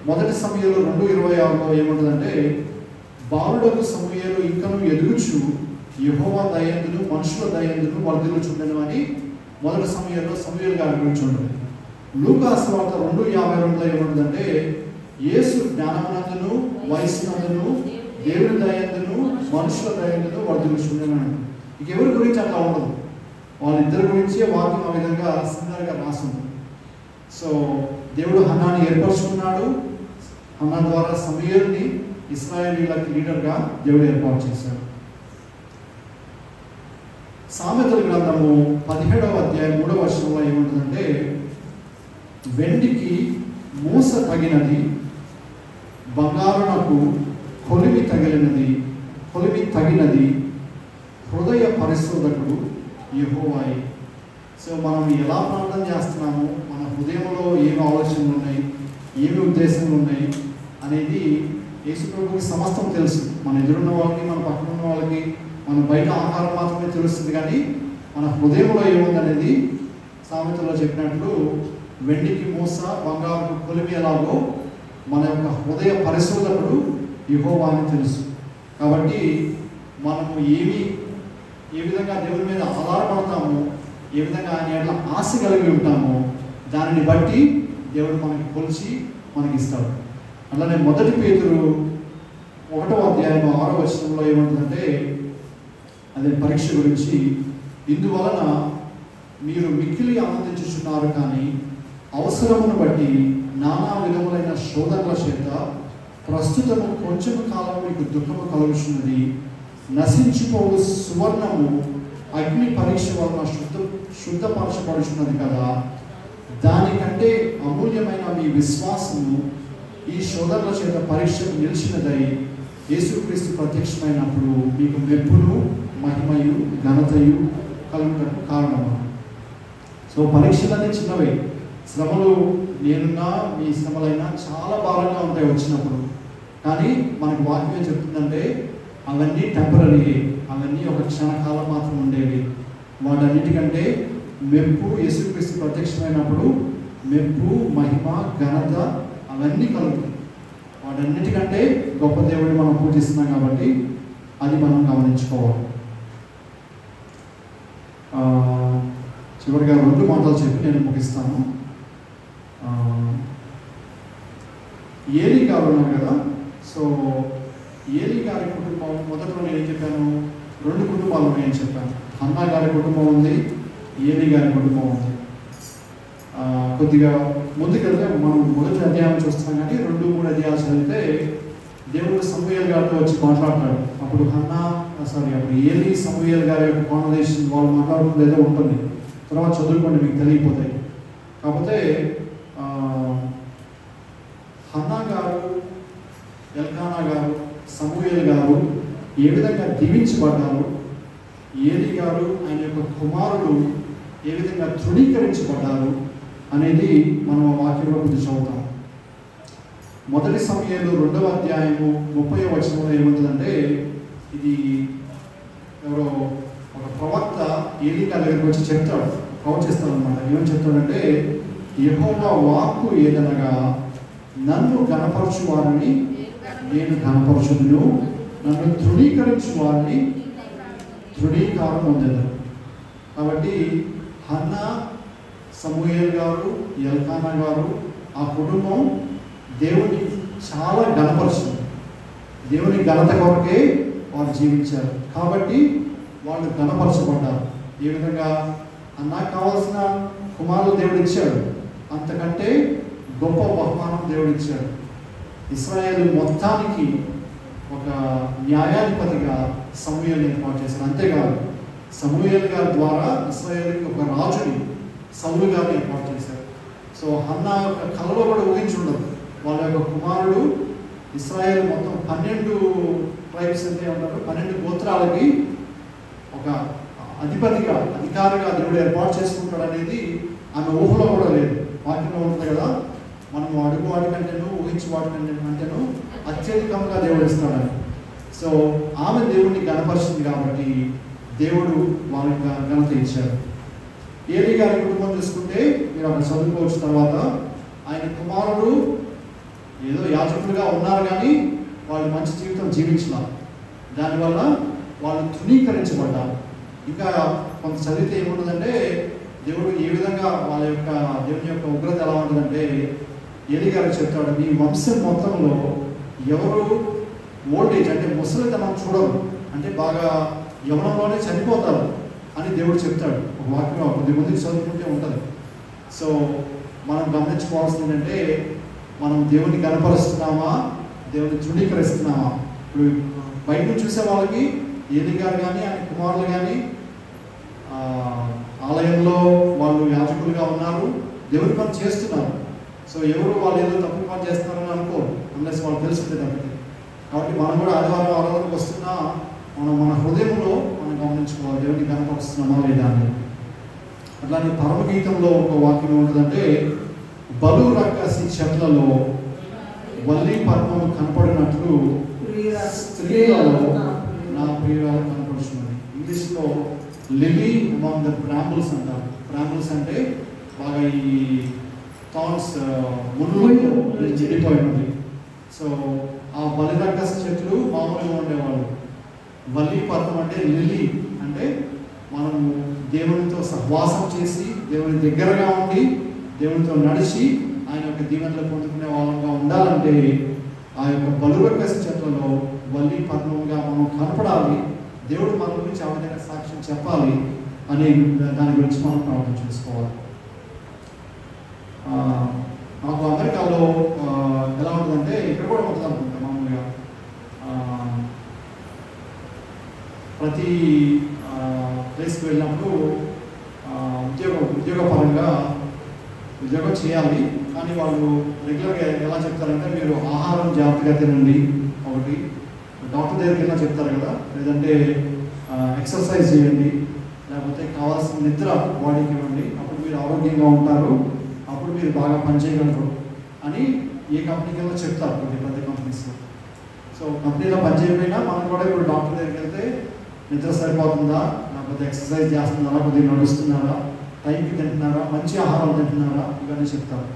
మొదటి సమూయేలు 2:26లో ఏముంటుందంటే బాలుడకు సమూయేలు ఇంకను ఎదుగుచు యెహోవా దయందును మనుషుల దయందును వర్ధిల్లుచుండెను అని మొదటి సమూయేలు గారి గురించి ఉంటుంది. లూకా సువార్త 2:52లో ఏముంటుందంటే యేసు జ్ఞానమునందును వయస్సునందును దేవుని దయందును మనుషుల దయందును వర్ధిల్లుచుండెను. ఇక ఎవరి గురించి అట్లా ఉండదు, వాళ్ళిద్దరి గురించే వాక్యం ఆ విధంగా సింగర్గా రాస్తుంది. సో దేవుడు హన్నాని ఏర్పరచుకున్నాడు. హన్నా ద్వారా సమూయేలుని ఇశ్రాయేలీయులకి లీడర్గా దేవుడు ఏర్పాటు చేశాడు. సామెతల గ్రంథము 17వ అధ్యాయం 3వ వచనంలో ఏముంటుందంటే వెండికి మూస తగినది, బంగారునకు కొలిమి తగినది హృదయ పరిశోధకుడు యెహోవాయే. సో మనం ఎలా ప్రార్థన చేస్తున్నాము, మన హృదయంలో ఏమి ఆలోచనలు ఉన్నాయి, ఏమి ఉద్దేశాలు ఉన్నాయి అనేది యేసు ప్రభువుకి సమస్తం తెలుసు. మన ఎదురున్న వాళ్ళకి, మన పక్కన ఉన్న వాళ్ళకి మన బయట ఆహారం మాత్రమే తెలుస్తుంది, కానీ మన హృదయంలో ఏముందనేది సామెతలో చెప్పినట్లు వెండికి మూస బంగారు కొలిమి ఎలాగో మన యొక్క హృదయ పరిశోధకుడు యెహోవా అని తెలుసు. కాబట్టి మనము ఏ విధంగా దేవుని మీద ఆధారపడతామో, ఏ విధంగా ఆయన ఎట్లా ఆశ కలిగి ఉంటామో దానిని బట్టి దేవుడు మనకి కొలిచి మనకి ఇస్తాడు. అలానే మొదటి పేతురు 1వ అధ్యాయం 6వ వచనంలో ఏముంటుందంటే అదే పరీక్ష గురించి, ఇందువలన మీరు మిక్కిలి ఆనందించుచున్నారు, కానీ అవసరమును బట్టి నానా విధములైన శోధనల చేత ప్రస్తుతము కొంచెం కాలం మీకు దుఃఖము కలుగుచున్నది. నశించిపోవు సువర్ణము అగ్ని పరీక్ష వలన శుద్ధపరచబడుచున్నది కదా, దానికంటే అమూల్యమైన మీ విశ్వాసము ఈ శోధనల చేత పరీక్షకు నిలిచినదై యేసుక్రీస్తు ప్రత్యక్షమైనప్పుడు మీకు మెప్పును మహిమయు ఘనతయు కలుగుటకు కారణము. సో పరీక్షలన్నీ చిన్నవే, శ్రమలు నేనున్నా మీ శ్రమలైనా చాలా భారంగా ఉంటాయి వచ్చినప్పుడు. కానీ మనకు వాక్యం చెప్తుందంటే అవన్నీ టెంపరీ, అవన్నీ ఒక క్షణకాలం మాత్రం ఉండేవి. వాటన్నిటికంటే మెప్పు యేసుక్రీస్తు ప్రత్యక్షమైనప్పుడు మెప్పు మహిమ ఘనత అవన్నీ కలుగుతాయి. వాటన్నిటికంటే గొప్ప దేవుడిని మనం పూజిస్తున్నాం కాబట్టి అది మనం గమనించుకోవాలి. చివరిగా 2 మాటలు చెప్పి నేను ముగిస్తాను. ఏలీ గారు ఉన్నారు కదా, సో ఏలీ గారి కుటుంబం మొదట్లో నేను ఏం చెప్పాను, 2 కుటుంబాలు ఉన్నాయని చెప్పాను. హన్నా గారి కుటుంబం ఉంది, ఏలీ గారి కుటుంబం ఉంది. కొద్దిగా ముందుకెళ్తే మనం మొదటి అధ్యాయం చూస్తాం, కానీ 2-3 అధ్యాయాలు చదివితే దేవుడు సమూయేలు గారితో వచ్చి మాట్లాడతాడు. అప్పుడు అప్పుడు ఏలీ సమూయేలు గారి యొక్క కాన్వర్సేషన్ వాళ్ళు మాట్లాడుతుంది ఏదో ఉంటుంది, తర్వాత చదువుకోండి మీకు తెలియపోతాయి. కాకపోతే హన్నా గారు, ఎల్కానా గారు, సమూయేలు గారు ఏ విధంగా దీవించబడ్డారు, ఏలీ గారు ఆయన యొక్క కుమారుడు ఏ విధంగా తృణీకరించబడ్డారు అనేది మనం వాక్యంలో కొద్దిగా చదువుతాం. మొదటి సమూయేలు 2వ అధ్యాయము 30వ వచనంలో ఏముంటుందంటే, ఇది ఎవరో ఒక ప్రవక్త ఏలీ గారి దగ్గరికి వచ్చి చెప్తాడు, ప్రవచిస్తాడు అనమాట. ఏమని చెప్తాడంటే, యెహోవా వాక్కు ఏదనగా నన్ను ఘనపరచు వారిని నేను ఘనపరచుదును, నన్ను తృణీకరించు వారిని తృణీకారం పొందేదను. కాబట్టి హన్నా, సమూయేలు గారు, ఎల్కానా గారు ఆ కుటుంబం దేవుని చాలా ఘనపరిచింది. దేవుని ఘనత కొరకే వారు జీవించారు. కాబట్టి వాళ్ళు ఘనపరచబడ్డారు. ఏ విధంగా అన్నాకు కావాల్సిన కుమారులు దేవుడు ఇచ్చాడు, అంతకంటే గొప్ప బహుమానం దేవుడు ఇచ్చాడు. ఇశ్రాయేలు మొత్తానికి ఒక న్యాయాధిపతిగా సమూయేలు ఏర్పాటు చేశారు. అంతేకాదు, సమూయేలు గారి ద్వారా ఇశ్రాయేలుకి ఒక రాజుని, సౌలు గారిని ఏర్పాటు చేశారు. సో హన్నా యొక్క కలలో కూడా ఊహించి ఉండదు, వాళ్ళ యొక్క కుమారుడు ఇశ్రాయేలు మొత్తం 12 ట్రైబ్స్ అంటే ఉంటారు, 12 గోత్రాలకి ఒక అధికారిగా దేవుడు ఏర్పాటు చేసుకుంటాడు అనేది ఆమె ఊహలో కూడా లేదు. వాక్యంలో ఉంటుంది కదా, మనం అడుగు వాటికంటేను ఊహించి వాటికంటేను అత్యధికంగా దేవుడు ఇస్తాడని. సో ఆమె దేవుడిని గణపరిచింది కాబట్టి దేవుడు వారికి ఘనత ఇచ్చారు. ఏలీ గారి కుటుంబం చూసుకుంటే మీరు అక్కడ చదువుకోవచ్చు. తర్వాత ఆయన కుమారుడు ఏదో యాజకులుగా ఉన్నారు కానీ వాళ్ళు మంచి జీవితం జీవించారు. దానివల్ల వాళ్ళు తృణీకరించబడ్డారు. ఇంకా కొంత చదివితే ఏముంటుందంటే దేవుడు ఏ విధంగా వాళ్ళ యొక్క దేవుని యొక్క ఉగ్రత ఎలా ఉంటుందంటే ఏలీ గారు చెప్తాడు, మీ వంశం మొత్తంలో ఎవరు ఓల్డేజ్ అంటే ముసలితనం చూడరు, అంటే బాగా యవనంలోనే చనిపోతారు అని దేవుడు చెప్తాడు. ఒక వాక్యం కొద్దిమందికి చదువుకుంటే ఉంటుంది. సో మనం గమనించుకోవాల్సింది ఏంటంటే మనం దేవుని కనపరుస్తున్నామా, దేవుని తృణీకరిస్తున్నామా. ఇప్పుడు బయట చూసే వాళ్ళకి ఏలీ గారు కానీ ఆయన కుమారులు కానీ ఆలయంలో వాళ్ళు యాజకులుగా ఉన్నారు, దేవుని పని చేస్తున్నారు. సో ఎవరు వాళ్ళు ఏదో తప్పు పని చేస్తున్నారని అనుకోరు, అన్లెస్ వాళ్ళు తెలుసుకుంటే తప్పితే. కాబట్టి మనం కూడా ఆదివారం ఆరాధనకు వస్తున్నా మనం మన హృదయంలో మనం గమనించుకోవాలి, దేవుని కనపరుస్తున్నామా లేదా అని. అట్లానే పరమగీతంలో ఒక వాక్యం ఉంటుందంటే బలు రక్కసి చెట్లలో వల్లి పద్మము కనపడినట్లు స్త్రీలలో నా ప్రియురాలు కనపడుతున్నది. ఇంగ్లీష్లో లిలీ అమాంగ్ ద బ్రాంబుల్స్ అంటారు. బ్రాంబుల్స్ అంటే బాగా ఈ థాన్స్ ముళ్ళు చెడిపోయినది. సో ఆ బలిరక్కస చెట్లు మామూలుగా ఉండేవాళ్ళు. వల్లి పద్మం అంటే లిలీ అంటే మనము దేవునితో సహవాసం చేసి దేవుని దగ్గరగా ఉండి దేవునితో నడిచి ఆయన యొక్క దీవెనలు పొందుకునే వాళ్ళంగా ఉండాలంటే ఆ యొక్క బలిరక్కస చెట్లలో వల్లి పద్మంగా మనం కనపడాలి. దేవుడు మన గురించి ఆ విధంగా సాక్ష్యం చెప్పాలి అనే దాని గురించి మనం ప్రార్థన చేసుకోవాలి. నాకు అమెరికాలో ఎలా ఉంటుందంటే ఇక్కడ కూడా ఉంటుంది అనుకుంటా మామూలుగా ప్రతి ప్లేస్కి వెళ్ళినప్పుడు ఉద్యోగపరంగా ఉద్యోగం చేయాలి. కానీ వాళ్ళు రెగ్యులర్గా ఎలా చెప్తారంటే మీరు ఆహారం జాగ్రత్తగా తినండి ఒకటి, డాక్టర్ దగ్గరికి వెళ్ళినా చెప్తారు కదా, లేదంటే ఎక్సర్సైజ్ చేయండి, లేకపోతే కావాల్సిన నిద్ర బాడీకి ఇవ్వండి, అప్పుడు మీరు ఆరోగ్యంగా ఉంటారు, అప్పుడు మీరు బాగా పనిచేయగలరు అని ఏ కంపెనీకి వెళ్ళో చెప్తారు ప్రతి కంపెనీస్లో. సో కంపెనీలో పనిచేయకపోయినా మనం కూడా ఇప్పుడు డాక్టర్ దగ్గరికి వెళ్తే నిద్ర సరిపోతుందా, లేకపోతే ఎక్సర్సైజ్ చేస్తున్నారా, కొద్దిగా నడుస్తున్నారా, టైంకి తింటున్నారా, మంచి ఆహారం తింటున్నారా, ఇవన్నీ చెప్తారు.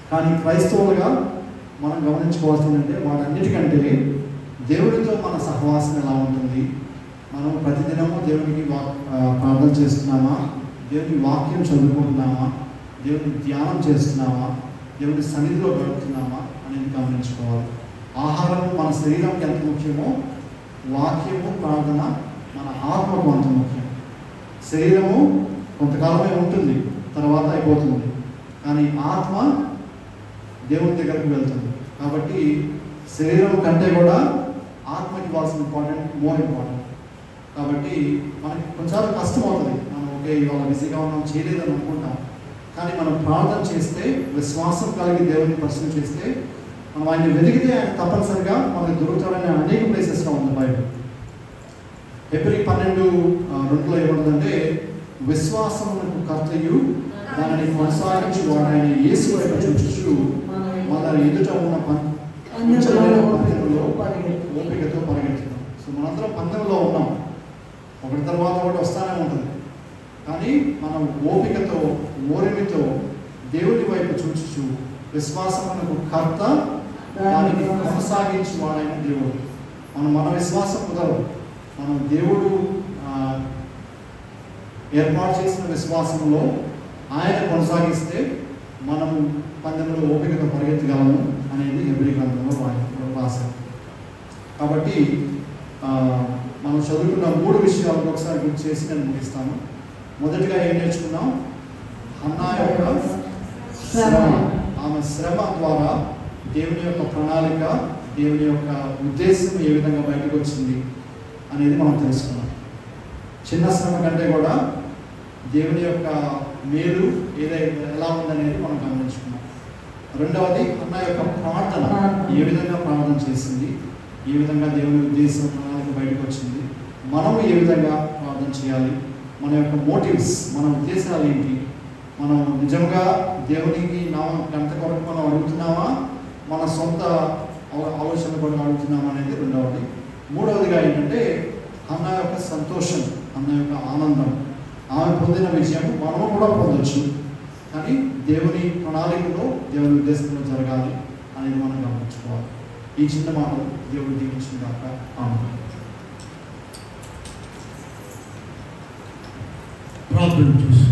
కానీ క్రైస్తవులుగా మనం గమనించుకోవాల్సిందంటే వాటన్నిటికంటే దేవుడితో మన సహవాసం ఎలా ఉంటుంది, మనం ప్రతిదినము దేవునికి ప్రార్థన చేస్తున్నామా, దేవుని వాక్యం చదువుకుంటున్నామా, దేవుని ధ్యానం చేస్తున్నామా, దేవుని సన్నిధిలో గడుపుతున్నామా అనేది గమనించుకోవాలి. ఆహారము మన శరీరంకి ఎంత ముఖ్యమో వాక్యము ప్రార్థన మన ఆత్మకు అంత ముఖ్యం. శరీరము కొంతకాలమే ఉంటుంది, తర్వాత అయిపోతుంది, కానీ ఆత్మ దేవుని దగ్గరకు వెళ్తుంది. కాబట్టి శరీరం కంటే కూడా ఆత్మకి ఇవ్వాల్సిన మోర్ ఇంపార్టెంట్. కాబట్టి మనకి కొంచెం కష్టం అవుతుంది, మనం ఓకే ఇవాళ బిజీగా ఉన్నాం చేయలేదని అనుకుంటాం. కానీ మనం ప్రార్థన చేస్తే, విశ్వాసం కలిగి దేవుని పరిశీలన చేస్తే, మనం ఆయన వెతికితే ఆయన తప్పనిసరిగా మనకి దొరుకుతాడని అనేక ప్లేసెస్లో ఉంది బైబిల్. Hebrews 12:2 ఏముంటుందంటే విశ్వాసమునకు కర్తయు దానిని కొనసాగించి వాడైన యేసు వైపు చూచుచు మన ఎదుట ఉన్న పందెంలో ఓపికతో పరిగెత్తుతాం. సో మనందరం పందెంలో ఉన్నాం, ఒకటి తర్వాత ఒకటి వస్తానే ఉంటుంది. కానీ మనం ఓపికతో ఓరిమితో దేవుని వైపు చూచుచు విశ్వాసమునకు కర్త దానిని కొనసాగించి వాడైన దేవుడు. మన విశ్వాసం కుదరదు, మనం దేవుడు ఏర్పాటు చేసిన విశ్వాసంలో ఆయన కొనసాగిస్తే మనము పందెంలో ఓపికతో పరిగెత్తగలము అనేది హెబ్రీ గ్రంథంలో రాశారు. కాబట్టి మనం చదువుకున్న 3 విషయాలను ఒకసారి గుర్తు చేసి నేను ముగిస్తాను. మొదటిగా ఏం నేర్చుకున్నాం? హన్నా యొక్క శ్రమ, ఆమె శ్రమ ద్వారా దేవుని యొక్క ప్రణాళిక, దేవుని యొక్క ఉద్దేశం ఏ విధంగా బయటకు వచ్చింది అనేది మనం తెలుసుకున్నాం. చిన్న శ్రమ కంటే కూడా దేవుని యొక్క మేలు ఏదైతే ఎలా ఉందనేది మనం గమనించుకున్నాం. రెండవది హన్నా యొక్క ప్రార్థన, ఏ విధంగా ప్రార్థన చేసింది, ఏ విధంగా దేవుని ఉద్దేశం ప్రణాళిక బయటకు వచ్చింది, మనము ఏ విధంగా ప్రార్థన చేయాలి, మన యొక్క మోటివ్స్, మన ఉద్దేశాలు ఏంటి, మనం నిజంగా దేవునికి గంట కొరకు మనం అడుగుతున్నామా, మన సొంత ఆలోచన కొరకు అడుగుతున్నామా అనేది రెండవది. మూడవదిగా ఏంటంటే అన్న యొక్క సంతోషం, అన్న యొక్క ఆనందం, ఆమె పొందిన విజయం మనము కూడా పొందొచ్చు. కానీ దేవుని ప్రణాళికలో, దేవుని ఉద్దేశంలో జరగాలి అనేది మనం గమనించుకోవాలి. ఈ చిన్న మాటలు దేవుడు దీవించిన దాక ఆమె. ప్రార్థన చూసి